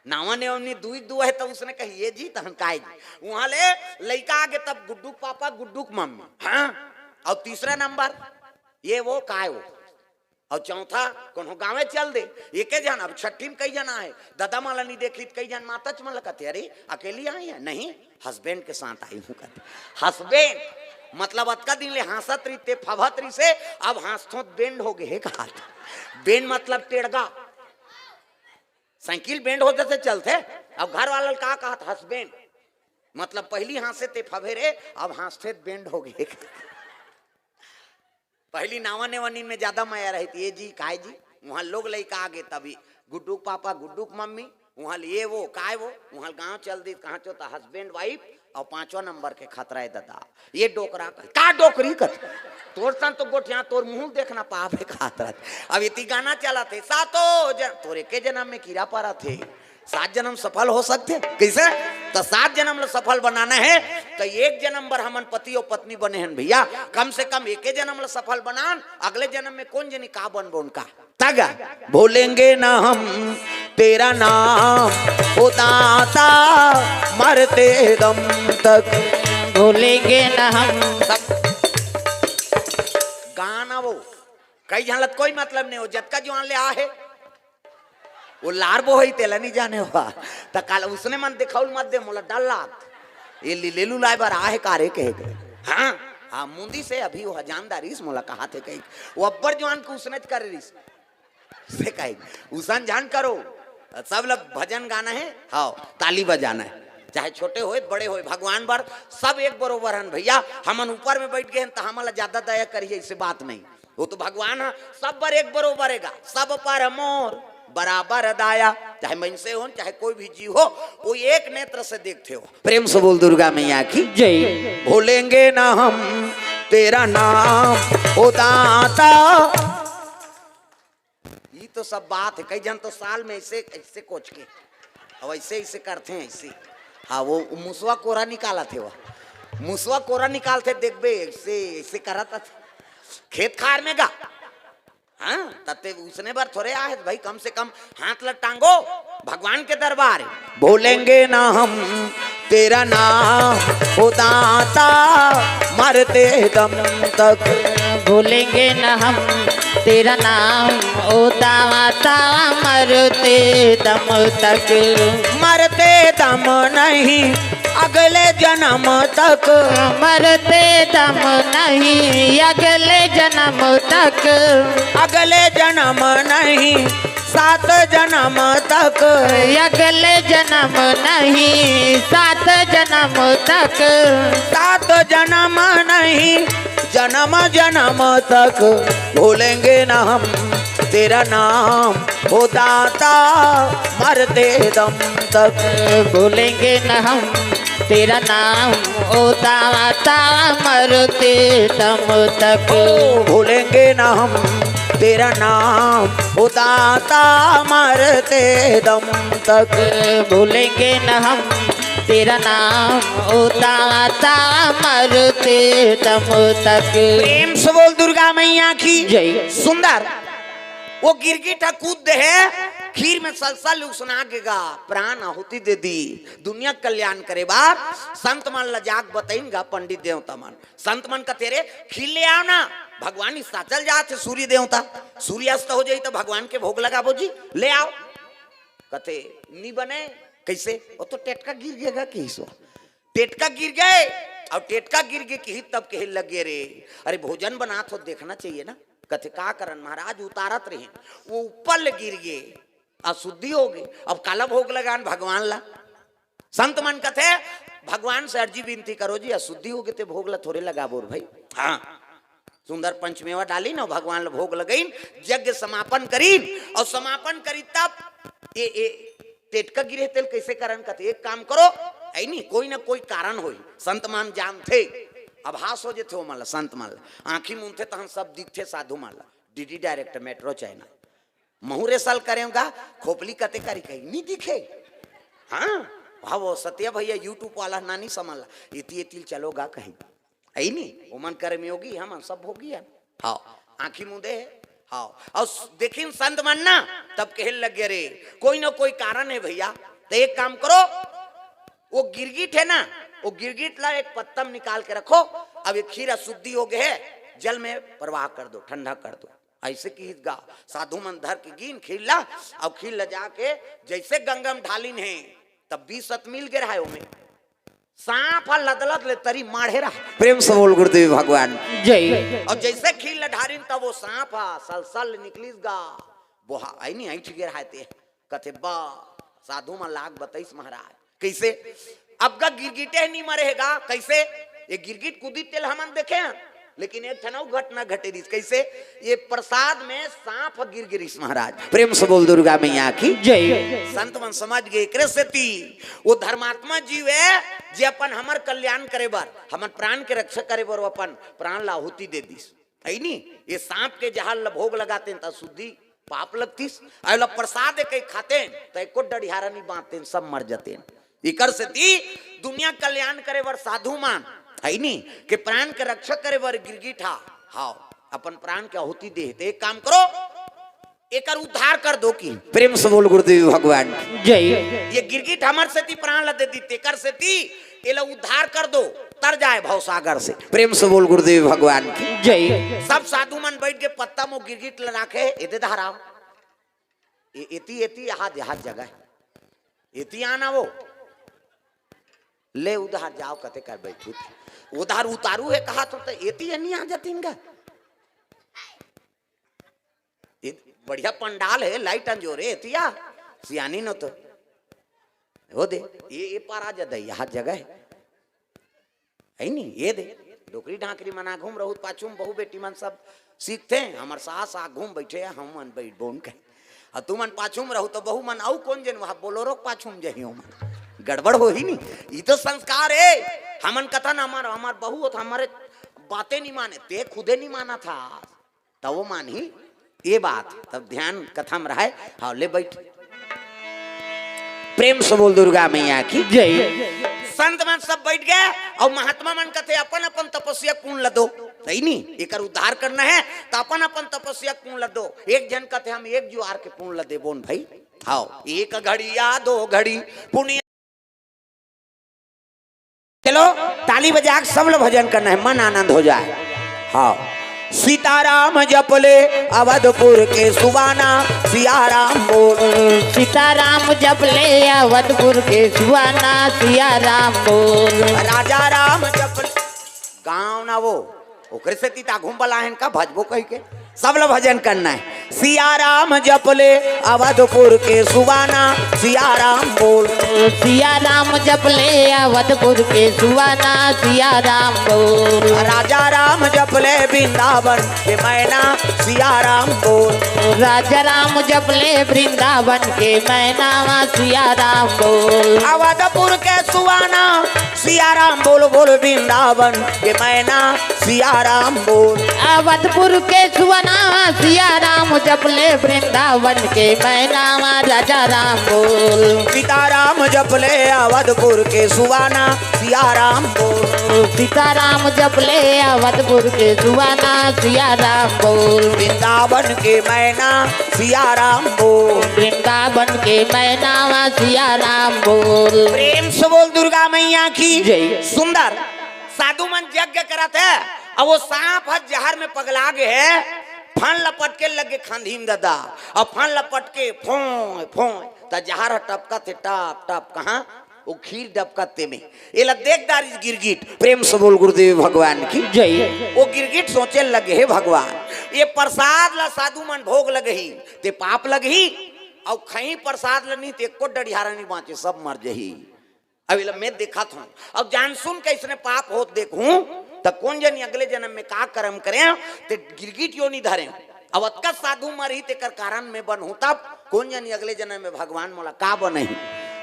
नावा ने उन्नी दुई है तब उसने कही ये जी तहन काय जी वहां ले लइका आगे तब गुड्डू पापा गुड्डू मम्मी हाँ और तीसरा नंबर ये वो काय वो और चौथा कौन गाँव चल दे एक जन अब छठी में कई जना है दादा माला नहीं देखी कई जन माता च मन कहते अरे अकेली आई है नहीं हस्बैंड के साथ आई हूँ कहते हस्बैंड मतलब अतका दिन ले हंसत रही ते फभत रही से अब हंसथो बेंड हो गए कहा बेंड मतलब टेढ़गा साइकिल बेंड होते से चलते अब घर वाला का कहा हस्बैंड मतलब पहली हंसे ते फभेरे अब हंसते बेंड हो गए पहली नावा नेवानी में ज्यादा माया रही थी ये जी काय जी वहां लोग लइका आगे तभी गुड्डू पापा गुड्डू मम्मी वहां ये वो काय वो वहां गांव चल दी कहाँ चलता हस्बैंड वाइफ और 5वां नंबर के खतरा है दादा ये डोकरा का डोकरी कर तोर सन तो गोठिया तोर मुंह देखना पाप है खतरा अब इतनी गाना चला थे सातों तोरे के जन्म में कीड़ा पारा थे 7 जन्म सफल हो सकते कैसे तो 7 जन्म ला सफल बनाना है तो एक जन्म भर हमन पति और पत्नी बने हैं भैया, कम से कम एक जन्म ला सफल बनान, अगले जन्म में कौन जनी का बनबो उनका तग भूलेंगे ना हम तेरा नाम ओ दाता मरते दम तक, भूलेंगे न हम। सब गाना वो कई झालत कोई मतलब नहीं हो, जतका जो ले आ है वो लारबो है तेला नहीं जाने हुआ तो काल उसने मन दिखाउल मत दे मोला डर लाग ये लेलू लाए बार आहे कारे कहे गए। हाँ हाँ मुंदी से अभी वो जानदारीस मोला कहा थे कहीं वो अब्बर जवान को उसने करे रिस से कहे उसन जान करो सब लोग भजन गाना है, हाँ ताली बजाना है, चाहे छोटे होए बड़े होए भगवान बर सब एक बरोबर हन भैया। हमन ऊपर में बैठ गए हैं तो हमला ज्यादा दया करिए इससे बात नहीं, वो तो भगवान है सब बर एक बरोबर है, सब पर मोर बराबर दाया, चाहे मनसे हो चाहे कोई भी जीव हो वो एक नेत्र से देखते हो। प्रेम से बोल दुर्गा मैया की जय। भूलेंगे ना हम तेरा नाम ओ दाता, ये तो सब बात है, कई जन तो साल में ऐसे ऐसे कोच के अब ऐसे ऐसे करते हैं ऐसे। हाँ वो मुसवा कोरा निकाला थे, वो मुसवा कोरा निकालते देखबे ऐसे ऐसे करा था खेत खार में गा। हाँ तते उसने बार थोड़े आए भाई, कम से कम हाथ लग टांगो भगवान के दरबार। भूलेंगे ना हम तेरा नाम ओ दाता मरते दम तक, भूलेंगे न हम तेरा नाम ओ दाता मरते दम तक, मरते दम नहीं अगले जन्म तक, मरते दम नहीं अगले जन्म तक, अगले जन्म नहीं 7 जन्म तक, अगले जन्म नहीं 7 जन्म तक, 7 जन्म नहीं जन्म जन्म तक, भूलेंगे ना हम तेरा नाम ओ दाता मरते दम तक, भूलेंगे न हम तेरा नाम ओ दाता मरते दम तक, भूलेंगे ना हम तेरा नाम ओ दाता मरते दम तक, भूलेंगे न हम तेरा नाम ओ दाता मरते दम तक। प्रेम से बोल दुर्गा मैया की जय। सुंदर वो गिरगिटा कूद दे है खीर में सलसल उसना गेगा प्राण आहुति दे दी, दुनिया कल्याण करे बार संत मन लजाक बताइनगा पंडित देवता मन, संत मन का तेरे खीर ले आओ ना, भगवान साचल जाते सूर्य देवता, सूर्यास्त हो जाए तो भगवान के भोग लगाबो जी, ले आओ कथे नी बने कैसे, वो तो टेटका गिर गएगा किसो, टेटका गिर गए और टेटका गिर गए कि तब कहे लगे रे अरे भोजन बना तो देखना चाहिए ना, कथे का करन महाराज उतारत रहे वो ऊपर ले गिर गए अशुद्धि हो गई, अब काला भोग लगान भगवान ला, संत मन कथे भगवान से अर्जी विनती करो जी अशुद्धि हो गए थे भोग ला थोड़े लगा बोर भाई। हाँ सुंदर पंचमेवा डाली ना भगवान ला भोग लगाइन, यज्ञ समापन करीन और समापन करी तब ये टेटका गिरे तेल कैसे करन कथे एक काम करो ऐ नहीं कोई ना कोई कारण होई, संत मान जानते आभास हो जेथे माला संत माला आंखी मुंथे तहन सब दिखते साधु माला डीडी डायरेक्ट मेट्रो चैनल महुरे साल करेगा खोपली कते करी कहीं नहीं दिखे। हाँ हाँ वो सत्या भैया यूट्यूब वाला नानी समझला इति तिल चलोगा कहीं आई नहीं वो मन करे में होगी हम सब होगी है। हाँ आंखी मुंदे हाँ और देखिन संत मानना तब कहे लगे रे कोई ना कोई कारण है भैया, तो एक काम करो वो गिरगिट है ना वो गिरगिट ला एक पत्तम निकाल के रखो, अब ये खीर शुद्धि हो गए है जल में प्रवाह कर दो ठंडा कर दो, ऐसे की गा साधु मन धर के गिन खीर ला और खीर ला जाके जैसे गंगम ढालिन है तब 20 सत मिल गए रहा में सांप लदलत ले तरी माढ़े रहा। प्रेम से बोल गुरुदेव भगवान जय। और जैसे खीर ला ढालिन तब वो सांप सलसल निकलिस गा बोहा आई नहीं आई ठीक रहा कथे बा साधु मन लाग बताइस महाराज कैसे अब का गिरगिटे नहीं मरेगा कैसे, ये गिरगिट कूदी तेल हमन देखे हैं लेकिन एक ठनौ घटना घटे रिस कैसे, ये प्रसाद में सांप गिर गिरिस महाराज। प्रेम से बोल दुर्गा मैया की जय। संत मन समझ गए कृष्यति वो धर्मात्मा जीव है जे अपन हमर कल्याण करे बर हमर प्राण के रक्षा करे बर अपन प्राण ला आहुति दे दिस है नी, ये सांप के जहां भोग लगाते त शुद्धि पाप लगतीस अला प्रसाद कई खाते तो एको डढ़ियारा नहीं बांधते सब मर जाते इकर से ती दुनिया कल्याण करे वर साधु मान है नी के प्राण के रक्षक करे वर गिरगिठा हाओ अपन प्राण के आहुति दे ते एक काम करो एकर उद्धार कर दो की प्रेम से बोल गुरुदेव भगवान जय। ये गिरगिट हमर से ती प्राण ल दे दी तेकर से ती एला उद्धार कर दो तर जाए भव सागर से प्रेम से बोल गुरुदेव भगवान की जय। सब साधु मन बैठ के पत्ता मो गिरगिट ल राखे एते धाराओ एती एती हाथ जगह एती आना वो ले उधार जाओ कते कर बैठू उधार उतारू है कहा तो एती नहीं आ जाती इनका बढ़िया पंडाल है लाइट अंजोरे एतिया सियानी न तो हो दे ये पार आ जा यहाँ जगह है नहीं ये दे डोकरी ढाकरी मना घूम रहू पाछू बहु बेटी मन सब सीखते हैं हमार सास आ घूम बैठे हम मन बैठ बोन के और तू मन पाछूम रहू तो बहु मन आऊ कौन जन वहां बोलोरो पाछूम जही मन गड़बड़ हो ही नहीं ये तो संस्कार है हमन कथन हमार बहु होता हमारे बातें नहीं माने ते खुदे नहीं माना था तब वो मान ही ये बात तब ध्यान कथा में रहा हाँ ले बैठ प्रेम से बोल दुर्गा मैया की जय। संत मन सब बैठ गए और महात्मा मन कथे अपन अपन तपस्या पूर्ण लदो सही नहीं एकर उद्धार करना है तो अपन अपन तपस्या पूर्ण लदो एक जन कथे हम एक जुआर के पूर्ण लदे बोन भाई हाँ एक घड़ी या 2 घड़ी पुण्य चलो ताली बजा के सब लोग भजन करना है मन आनंद हो जाए हाँ सीताराम जपले अवधपुर के सुबाना सियाराम बोल सीताराम जपले अवधपुर के सुबाना सियाराम बोल राजा राम जपले गाँव ना वो ओकरे से तीता घूम बला है इनका भजबो कह के सब लोग भजन करना है सियाराम जपले अवधपुर के सुबाना सियाराम बोल सियाराम जपले अवधपुर के सुबाना सियाराम बोल राजा राम जपले वृंदावन के मैना सियाराम बोल राजा राम जपले वृंदावन के मैना सियाराम बोल अवधपुर के सुबाना सियाराम बोल बोल वृंदावन के मैना सियाराम बोल अवधपुर के सुबाना सियाराम जपले वृंदावन के मैना राजा राम बोल सीताराम जपले अवधपुर के सुबाना सियाराम बोल सीताराम जपले अवधपुर के सुबाना सियाराम बोल वृंदावन के मैना सियाराम बोल वृंदावन के मैना सियाराम बोल प्रेम से बोल दुर्गा मैया की जय। सुंदर साधु मन यज्ञ करत है अब वो सांप है जहर में पगला गए है फन लपट के लगे खांधी में दादा और फन लपट के फों फों त जहर टपका थे टप टप कहाँ वो खीर डबकते में ये ला देखदार इस गिरगिट प्रेम से बोल गुरुदेव भगवान की जय। वो गिरगिट सोचे लगे हे भगवान ये प्रसाद ला साधु मन भोग लगे ही ते पाप लगे ही और खई प्रसाद लनी ते को डढ़ियारा नहीं बाँचे सब मर जही अब मैं देखा था अब जान सुन के इसने पाप होत देखूं तो कौन जन अगले जन्म में का कर्म करें ते गिरगिट यो नहीं धरे अब अतका साधु मरी ते कर कारण में बनूं तब कौन जन अगले जन्म में भगवान मोला का बने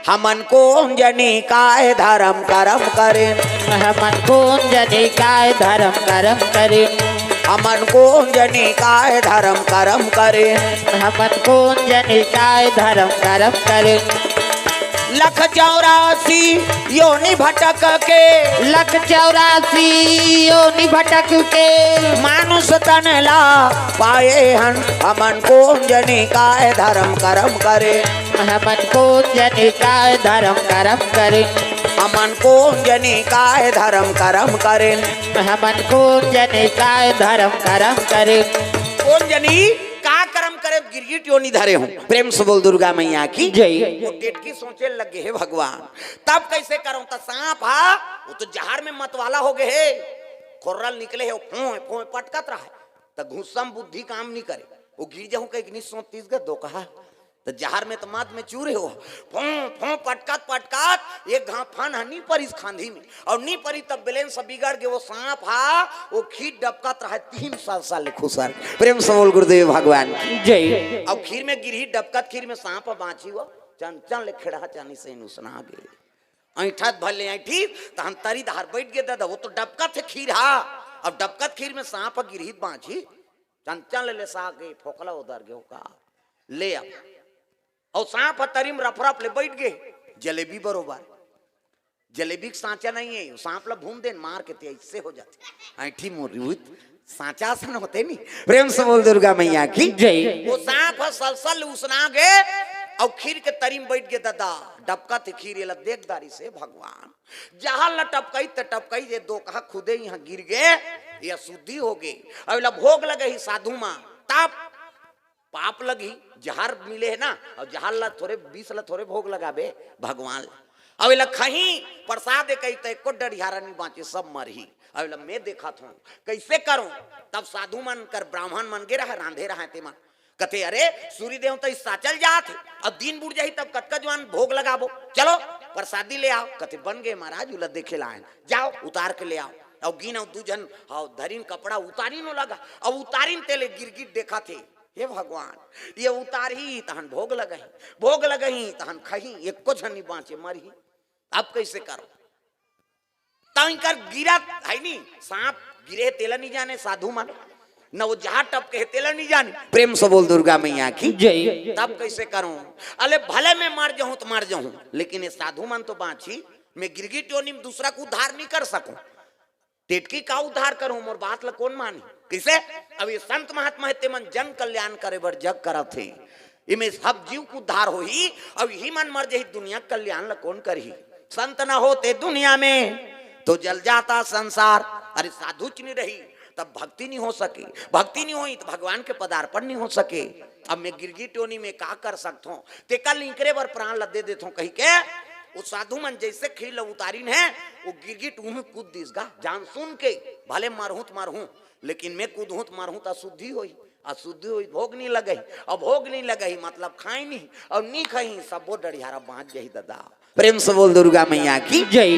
हमन कौन जनी काय धर्म कर्म करें हमन कौन जने काय धर्म कर्म करे हमन कौन जनी काय धर्म कर्म करें हमन कौन जने काय धर्म कर्म करे 184 योनि भटक के 184 योनि भटक के मानुष तन ला पाए हन हमन कौन जनी काय धर्म कर्म करे हमन कौन जने काय धर्म कर्म करे हमन कौन जनी काय धर्म कर्म करे हमन कौन जने काय धर्म कर्म करे कौन जनी का कर्म करे गिरगिट योनि धरे हूँ प्रेम से बोल दुर्गा मैया की जय। वो डेटकी सोचे लगे हे भगवान तब कैसे करूं तो सांप हा वो तो जहर में मतवाला हो गए हे खोर्रल निकले है फों फों पटकत रहा तो घुस्सम बुद्धि काम नहीं करे वो गिर जाऊं कहीं 1930 का दो कहा तो जहर में तो मत में चूरे हो फों फों पटकत पटकत एक घाव फन हनी पर इस खांधी में और नी परी तब बैलेंस बिगड़ गए वो सांप हा वो खीर डबकत रहा 3 साल खुसर प्रेम से बोल गुरुदेव भगवान जय। अब खीर में गिरही डबकत खीर में सांप बाँची हुआ चन चन ले खेड़ा चानी से नुसना गे ऐठत भले ऐठी तो हम तरी धार बैठ गए दादा वो तो डबकत है खीर हा अब डबकत खीर में सांप गिरही बाँची चन चन ले सा गए फोकला उधर गए का ले अब और सांप तरीम रफरफ ले बैठ गए जलेबी बरोबर जलेबी का सांचा नहीं है, सांप ला भून दे मार के ते इससे हो जाते ऐठी मोरी सांचा सन होते नहीं। प्रेम से बोल दुर्गा मैया की जय। वो सांप सलसल उसना गे और खीर के तरीम बैठ गए दादा डबका थे खीर ये देखदारी से भगवान जहां ल टपकई त टपकई ये दो कहा खुदे यहाँ गिर गए या शुद्धि हो गई। अब भोग लगे ही साधु माँ ताप पाप लगी जहर मिले है ना और जहर ला थोड़े 20 ला थोड़े भोग लगाबे भगवान। अब खही प्रसाद कही तो एको डरियारा नहीं बाँचे सब मरही। अब मैं देखा था कैसे करूं तब साधु मन कर ब्राह्मण मन गे रहा रांधे रहा ते मन कथे अरे सूर्य देव तो इस चल जात अब दिन बुढ़ जाही तब कतका जवान भोग लगाबो चलो प्रसादी ले आओ। कथे बन गए महाराज उला देखे लाए जाओ उतार के ले आओ। और गिन दू जन धरीन कपड़ा उतारी नो लगा अब उतारीन तेले गिर देखा थे हे भगवान ये उतारी तहन भोग लगही तहन खही एको झनी बाँचे मरही। अब कैसे करो तंकर गिरा है नी सांप गिरे तेला नहीं जाने साधु मन न वो जहां टप के तेला नहीं जाने। प्रेम से बोल दुर्गा मैया की जय। तब कैसे करूं अले भले मैं मर जाऊं तो मर जाऊं लेकिन ये साधु मन तो बाँची मैं गिरगिट योनि में दूसरा को उद्धार नहीं कर सकूं टेटकी का उद्धार करूं मोर बात ला कौन मानी कैसे। अब ये संत महात्मा है मन जंग कल्याण करे बर जग करत थे इमे सब जीव को उद्धार हो ही अब ही मन मर जाही दुनिया कल्याण ला कौन करही। संत न होते दुनिया में तो जल जाता संसार। अरे साधु च नहीं रही तब भक्ति नहीं हो सके भक्ति नहीं हुई तो भगवान के पदार्पण नहीं हो सके। अब मैं गिरगिट योनि में का कर सकता हूँ ते कल निकरे बर प्राण ला दे देता हूँ कही के वो साधु मन जैसे खील उतारीन है वो गिरगिट उन्हें कूद दिसगा जान सुन के भले मारहूं लेकिन मैं कूदहूं तो मारहूं तो अशुद्धि हुई भोग नहीं लगई और भोग नहीं लगई मतलब खाई नहीं और नहीं खाई सबो डरियारा बाँच जाही दादा। प्रेम से बोल दुर्गा मैया की जय।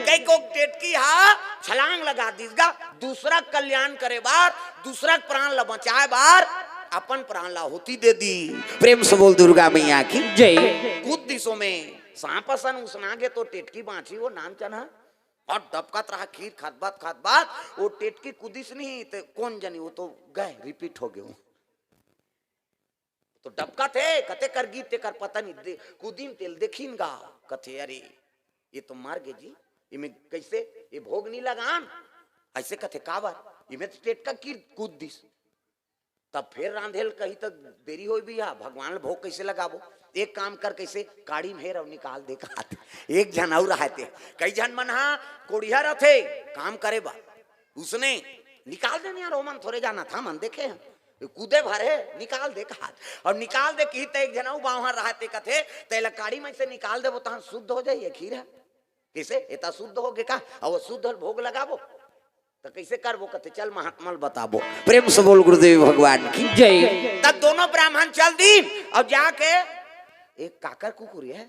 कई को टेटकी हा छलांग लगा दीसगा दूसरा कल्याण करे बार दूसरा प्राण ला बचाए बार अपन प्राण ला होती दे दी। प्रेम से बोल दुर्गा मैया की जय। कूद दिसों में सांपसन उसना गे तो टेटकी बाँची वो नाम चना और डबकत रहा खीर खात बात वो टेटकी कुदिस नहीं तो कौन जनी वो तो गए रिपीट हो गए तो डबका थे कते कर गीत ते कर पता नहीं कुदीन तेल देखीन गा कथे अरे ये तो मार गे जी इमे कैसे ये भोग नहीं लगान ऐसे कथे काबर इमे तो टेटका की कूद दिस तब फिर रांधेल कही तो देरी हो भी भगवान भोग कैसे लगाबो एक काम कर कैसे काड़ी में और निकाल दे खाते एक जन और रहते कई जन मन हाँ कोड़िया रथे काम करे बा उसने निकाल देने यार मन थोड़े जाना था मन देखे कूदे भरे निकाल दे हाथ और निकाल दे की एक जना वहां रहते कथे तेला काड़ी में से निकाल दे वो तहां शुद्ध हो जाइए खीर है कैसे इतना शुद्ध हो गए का और वो शुद्ध भोग लगाबो तो कैसे कर वो कहते चल महात्मा बताबो। प्रेम से बोल गुरुदेव भगवान की जय। तब दोनों ब्राह्मण चल दी और जाके एक काकर कुकुर है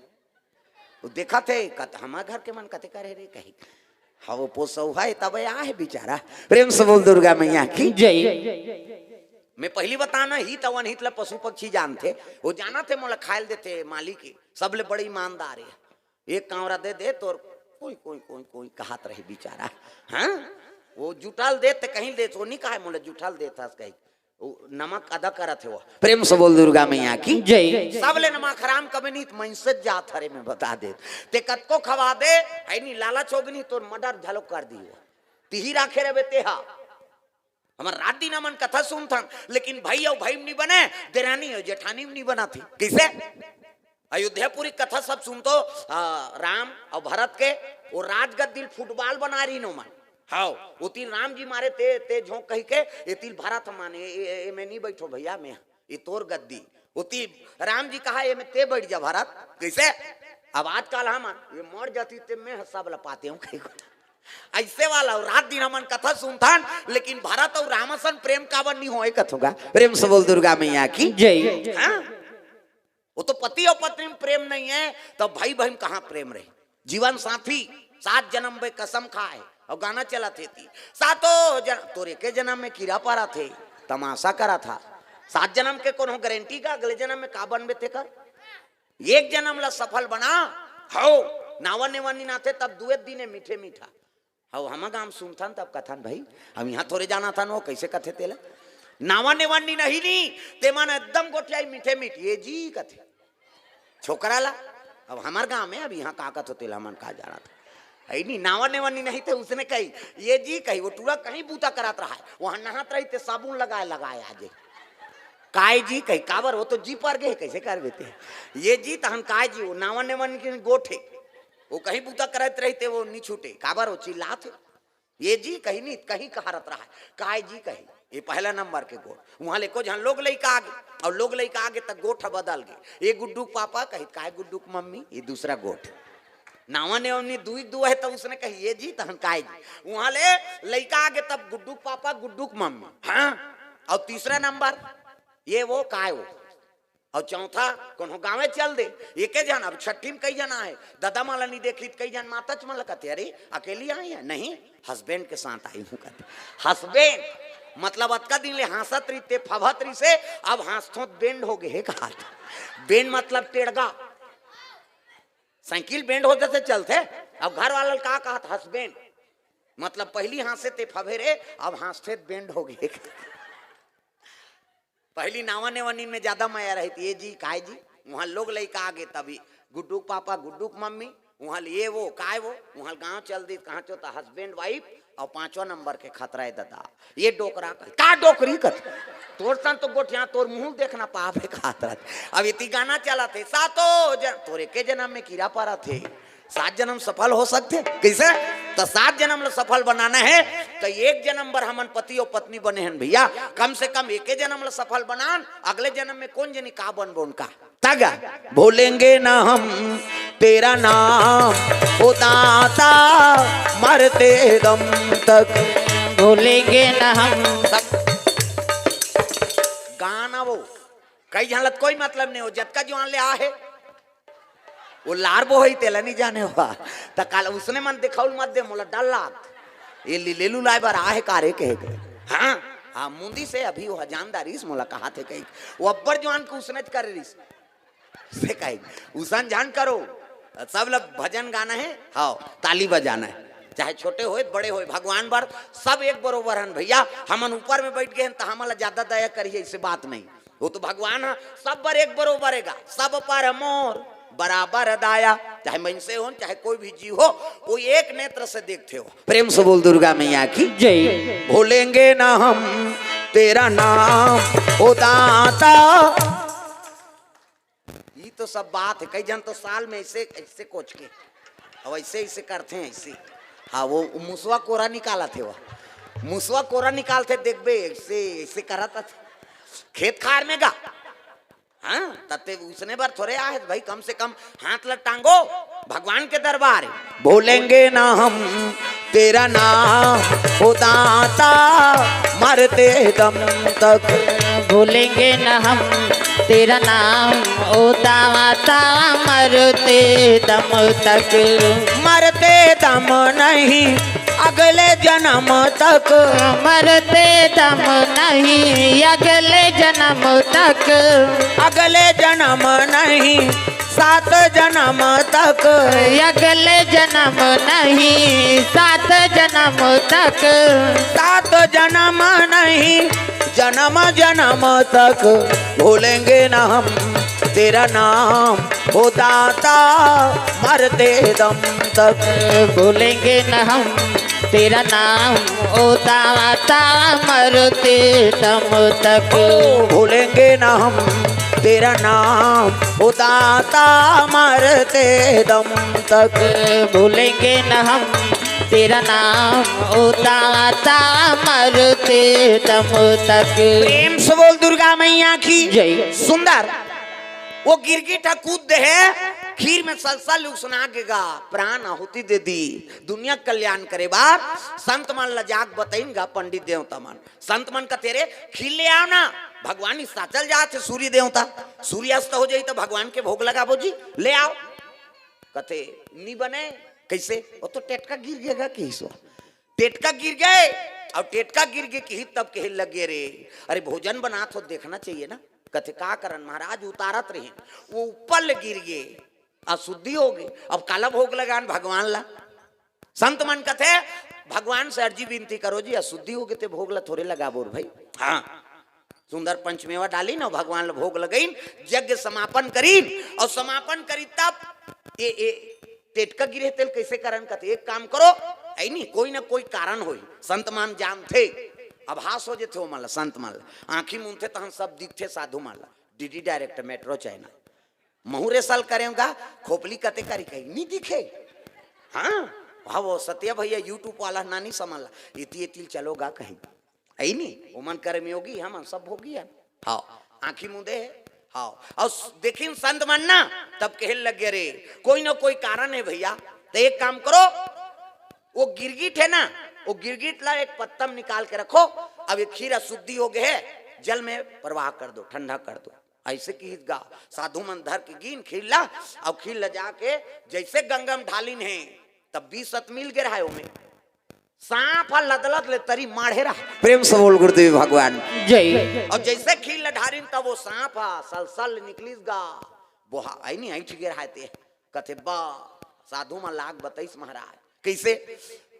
वो देखा थे हमारे घर के मन कते करे रे कही हाँ वो पोसौ है तब आ है बेचारा। प्रेम से बोल दुर्गा मैया की जय। मैं पहली बताना ही तवन हित पशु पक्षी जानते वो जाना थे मोला खायल देते मालिक की सबले बड़ी ईमानदार है एक कांवरा दे तो कोई कोई कोई कोई कहत रहे बेचारा हाँ वो जुटाल देते कहीं दे तो नहीं कहा मोला जुटाल देता कहीं नमक अदा करत है वो। प्रेम से बोल दुर्गा मैया की जय। सबले नमक हराम कभी नहीं मनसे जात हरे में बता दे ते कतको खवा दे है नहीं लालच होगी नहीं तो मर्डर झलक कर दी तिही राखे रहे तेहा हमार रात दिन मन कथा सुनता लेकिन भाई और भाई नहीं बने देरानी और जेठानी नहीं बना थी कैसे अयोध्यापुरी कथा सब सुन तो राम और भरत के वो राजगद्दी फुटबॉल बना रही नो मन हाँ वो तीन राम जी मारे ते झोंक कही के ये तीन भरत माने ये मैं नहीं बैठो भैया मैं ये तोर गद्दी वो तीन राम जी कहा ये मैं ते बैठ जा भरत कैसे अब आजकल हम ये मर जाती ते मैं सब लपाते हूँ कहीं ऐसे वाला रात दिन हमन कथा सुनता लेकिन भारत और रामसन प्रेम कावन नहीं हो कथोगा। प्रेम से बोल दुर्गा मैया की जय। हाँ? वो तो पति और पत्नी में प्रेम नहीं है तो भाई बहन कहाँ प्रेम रहे जीवन साथी 7 जन्म में कसम खाए और गाना चला थे सातों जन्म तोरे के जन्म में कीड़ा पारा थे तमाशा करा था 7 जन्म के कोनो गारंटी का अगले जन्म में का बनबे थे कर एक जन्म ला सफल बना हो नावा नेवानी ना थे तब दुए दिने मीठे मीठा हो हम गाम सुनथन तब कथन भाई हम यहाँ थोड़े जाना था नो कैसे कथे तेला नावा नेवानी नहीं ते मन एकदम गोटियाई मीठे मीठ ये जी कथे छोकरा ला अब हमार गांव में अब यहाँ का कथ तेला मन कहा जा रहा था है नहीं नावा नेवानी नहीं थे। उसने कही ये जी कही वो टूरा कहीं बूता करात रहा है, वहां नहात रही थे साबुन लगाए लगाए आज काय जी कही काबर वो तो जी पर गए कैसे कर देते ये जी तहन काय जी वो नावा नेवानी के गोठे वो कहीं बूता करते रहते वो नहीं छूटे काबर वो चिल्लाते ये जी कहीं नहीं कहीं कहारत रहा है काय जी कही ये पहला नंबर के गोठ वहां लेको जहां लोग लइका आगे और लोग लइका आगे तक गोठ बदल गए। ये गुड्डू पापा कही काय गुड्डू मम्मी ये दूसरा गोठ नावा ने उन्नी दुई दुआ है तो उसने कही ये जी तहन काय जी वहां ले लइका आगे तब गुड्डू पापा गुड्डू मम्मी हाँ और तीसरा नंबर ये वो काय वो और चौथा कोनो गाँव चल दे एक जन अब छठी में कई जना है दादा माला नहीं देखी कई जन माता चमल कहते अरे अकेली आई है नहीं हस्बैंड के साथ आई हूँ कहते हस्बैंड मतलब अतका दिन ले हंसत रही ते फभत रही से अब हंसतो बेंड हो गए कहा बेंड मतलब टेढ़गा साइकिल बेंड होते से चलते अब घर वाला का कहा हस्बैंड मतलब पहली हंसे ते फभेरे अब हंसते बेंड हो गए। पहली नावा नेवानी में ज्यादा माया रही थी ये जी काय जी वहां लोग लइका आगे तभी गुड्डू पापा गुड्डू मम्मी वहां ये वो काय वो वहां गांव चल दी कहाँ चौथा हस्बैंड वाइफ और पांचवा नंबर के खतरा है दादा ये डोकरा का डोकरी कर तोर सन तो गोठिया तोर मुंह देखना पाप है खातर अब इतनी गाना चला थे सातो तोरे के जन्म में कीड़ा पारा थे 7 जन्म सफल हो सकते कैसे तो 7 जन्म सफल बनाना है तो एक जन्म पर हमन पति और पत्नी बने हैं भैया कम से कम एक जन्म सफल बनान अगले जन्म में कौन जनी का बनबो उनका तगा भूलेंगे ना हम तेरा नाम ओ दाता मरते दम तक भूलेंगे ना हम सब गाना वो कई झलत कोई मतलब नहीं हो जतका जो ले आ है वो लार बो ही तेला नहीं जाने हुआ तो कल उसने मन दिखाउल मत दे मोला डर लाग ये लेलू लाए बार आहे कारे कहे गए हाँ हाँ मुंदी से अभी वो जानदारी मोला कहा थे कहीं वो अब्बर जवान को उसने कर रही से कही उसन जान करो सब लोग भजन गाना है हाँ ताली बजाना है चाहे छोटे होए बड़े होए भगवान बार सब एक बरोबर हैं भैया हमन ऊपर में बैठ गए तो हमला ज्यादा दया करिए इससे बात नहीं वो तो भगवान है सब पर एक बरोबर है सब पर मोर बराबर दाया चाहे मनसे हो चाहे कोई भी जीव हो वो एक नेत्र से देखते हो। प्रेम से बोल दुर्गा मैया की जय। भूलेंगे ना हम तेरा नाम ओ दाता ये तो सब बात है कई जन तो साल में ऐसे ऐसे कोच के अब ऐसे ऐसे करते हैं ऐसे हाँ वो मुसवा कोरा निकाला थे वो मुसवा कोरा निकालते देखबे ऐसे ऐसे करा था खेत खार में गा हाँ तते उसने बार थोड़े आए भाई कम से कम हाथ लग टांगो भगवान के दरबार भूलेंगे ना हम तेरा नाम ओ दाता मरते दम तक भूलेंगे न हम तेरा नाम ओ दाता मरते दम तक मरते दम नहीं अगले जन्म तक मरते दम नहीं अगले जन्म तक अगले जन्म नहीं 7 जन्म तक अगले जन्म नहीं 7 जन्म तक 7 जन्म नहीं जन्म जन्म तक भूलेंगे न हम तेरा नाम हो दाता मरते दम तक भूलेंगे न हम तेरा नाम ओ दाता मरते दम तक भूलेंगे न हम तेरा नाम ओ दाता मरते दम तक भूलेंगे न हम तेरा नाम ओ दाता मरते दम तक। प्रेम से बोल दुर्गा मैया की जय। सुंदर वो गिरगिट कूद दे है खीर में सलसल उसना के गा प्राण आहुति दे दी दुनिया कल्याण करे बाप संत मन लजाक बताइनगा पंडित देवता मन संत मन का तेरे खीर ले आओ ना भगवान इस चल जाते सूर्य देवता सूर्यास्त हो जाए तो भगवान के भोग लगा बोजी ले आओ कथे नहीं बने कैसे वो तो टेटका गिर गएगा कैसो टेटका गिर गए और टेटका गिर गए कि तब कहे लगे रे अरे भोजन बना तो देखना चाहिए ना कथे का करन महाराज उतारत रहे वो ऊपर गिर गए अशुद्धि हो गई अब काला भोग लगान भगवान ला संत मन कथे भगवान से अर्जी विनती करो जी अशुद्धि हो गए थे भोग ला थोड़े लगा बोर भाई हाँ सुंदर पंचमेवा डाली ना भगवान ला भोग लगाइन यज्ञ समापन करीन और समापन करी तब ये टेटका गिरे तेल कैसे करन कथे एक काम करो ऐ नहीं कोई ना कोई कारण होई संत मान जान थे आभास हो जेथे माला संत माला आंखी मुंथे तहन सब दिखथे साधु माला डीडी डायरेक्ट मेट्रो चैनल महुरे साल करेगा खोपली कते करी कहीं नहीं दिखे हाँ हाँ वो सत्या भैया यूट्यूब वाला नानी संभाला इति चलोगा कहीं ऐ नहीं उमन करे में होगी हम सब होगी हाँ आंखी मुंदे हाँ और देखिन संत मानना तब कहने लगे रे कोई ना कोई कारण है भैया तो एक काम करो वो गिरगिट है ना वो गिरगिट ला एक पत्तम निकाल के रखो अब ये खीर अशुद्धि हो गए है जल में प्रवाह कर दो ठंडा कर दो ऐसे की गा साधु मन धर की गिन खीर ला और खीर ला जाके जैसे गंगम ढालिन है तब 20 मिल गए रहा है सांप लदलत ले तरी माढ़े रहा प्रेम से बोल गुरुदेव भगवान जय और जैसे खील लढारिन तब वो सांप सलसल निकलिस गा बोहा आई नहीं ऐठ गिर हाते कथे बा साधु में लाग बताइस महाराज कैसे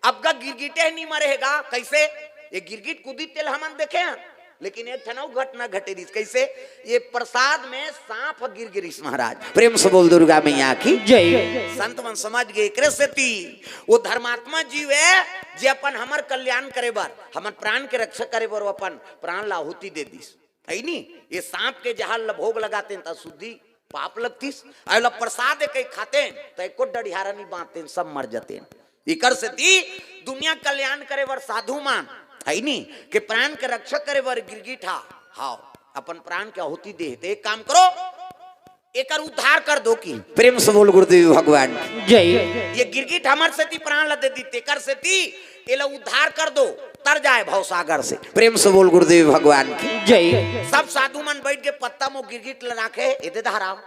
अब का गिरगिटे नहीं मरेगा कैसे ये गिरगिट कूदी तेल हमन देखे हैं लेकिन एक ठनौ घटना घटे रिस कैसे ये प्रसाद में सांप गिर गिरिस महाराज प्रेम से बोल दुर्गा मैया की जय संत मन समझ गए कृष्यति वो धर्मात्मा जीव है जे अपन हमर कल्याण करे बर हमर प्राण के रक्षा करे बर अपन प्राण लाहुति दे दिस है नी ये सांप के जहां भोग लगाते त शुद्धि पाप लगतीस अला प्रसाद कई खाते त एको डढ़ियारा नहीं बांधते सब मर जाते इकर से दी दुनिया कल्याण करे बर साधु मान है नी के प्राण के रक्षा करे बर गिरगिट हाँ अपन प्राण के आहुति दे ते एक काम करो एकर उद्धार कर दो की प्रेम से बोल गुरुदेव भगवान जय ये गिरगिट हमर से ती प्राण ल दे दी तेकर से ती एला उद्धार कर दो तर जाए भव सागर से प्रेम से बोल गुरुदेव भगवान की जय सब साधु मन बैठ के पत्ता में गिरगिट ल राखे एते धाराव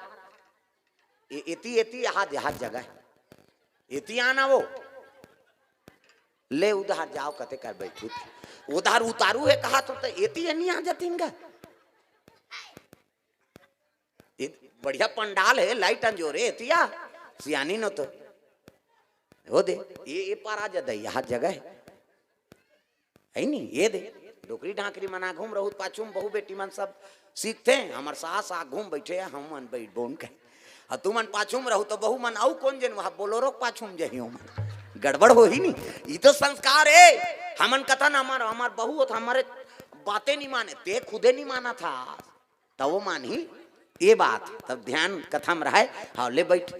एती एती हाथ जगह एती आना वो ले उधार जाओ कते कर बैठू उधार उतारू है कहा तो एती नहीं आ जाती इनका बढ़िया पंडाल है लाइट अंजोरे एतिया सियानी न तो हो दे ये पार आ जाता यहाँ जगह है नहीं ये दे डोकरी ढाकरी मना घूम रहू पाछूम बहु बेटी मन सब सीखते हैं हमार सास आ घूम बैठे हम मन बैठ बोन के और तू मन पाछूम रहू तो बहु मन आऊ कौन जन वहां बोलोरो पाछूम जही मन गड़बड़ हो ही नहीं ये तो संस्कार है हमन कथन हमार हमार बहु हमारे बातें नहीं माने ते खुदे नहीं माना था तब वो मान ही ये बात तब ध्यान कथा में रहा है हाँ ले बैठ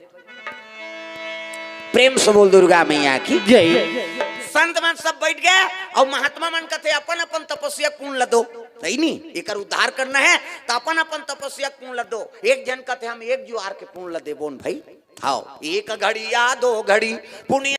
प्रेम से बोल दुर्गा मैया की जय संत मन सब बैठ गए और महात्मा मन कथे अपन अपन तपस्या कून लदो सही नहीं एक उद्धार करना है तो अपन अपन तपस्या कून लदो एक जन कथे हम एक जुआर के कून लदे बोन भाई हाँ एक घड़ी या 2 घड़ी पुण्य